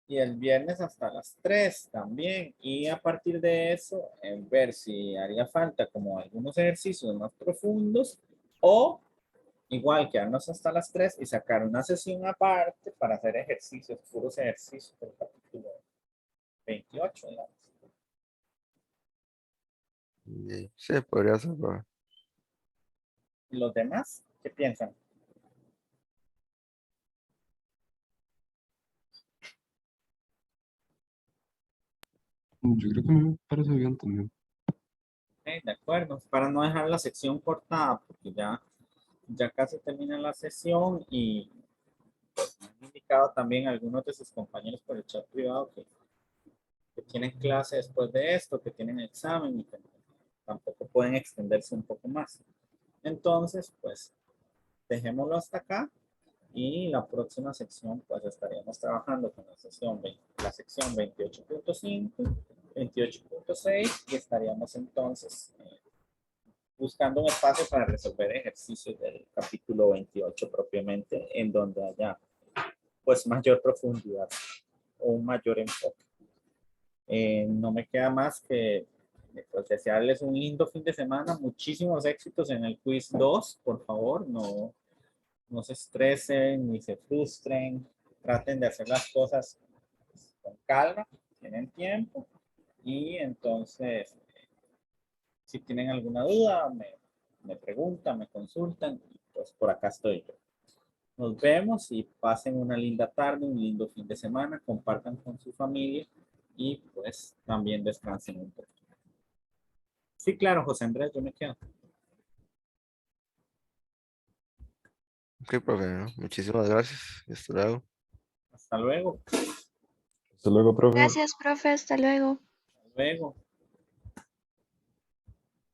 y el viernes hasta las 3 también. Y a partir de eso, ver si haría falta como algunos ejercicios más profundos o igual quedarnos hasta las 3 y sacar una sesión aparte para hacer ejercicios, puros ejercicios del capítulo 28, digamos. Sí, podría ser, profe. ¿Y los demás qué piensan? Yo creo que me parece bien también. De acuerdo, para no dejar la sección cortada, porque ya casi termina la sesión y pues, me han indicado también algunos de sus compañeros por el chat privado que tienen clase después de esto, que tienen examen y que tampoco pueden extenderse un poco más. Entonces, pues, dejémoslo hasta acá. Y la próxima sección, pues estaríamos trabajando con la sección 28.5, 28.6 y estaríamos entonces buscando un espacio para resolver ejercicios del capítulo 28 propiamente, en donde haya pues mayor profundidad o un mayor enfoque. No me queda más que pues, desearles un lindo fin de semana, muchísimos éxitos en el quiz 2, por favor, no se estresen ni se frustren, traten de hacer las cosas con calma, tienen tiempo y entonces si tienen alguna duda me preguntan, me consultan y pues por acá estoy yo. Nos vemos y pasen una linda tarde, un lindo fin de semana, compartan con su familia y pues también descansen un poco. Sí, claro, José Andrés, yo me quedo. Ok, profe, ¿no? Muchísimas gracias. Hasta luego. Hasta luego. Hasta luego, profe. Gracias, profe. Hasta luego. Hasta luego.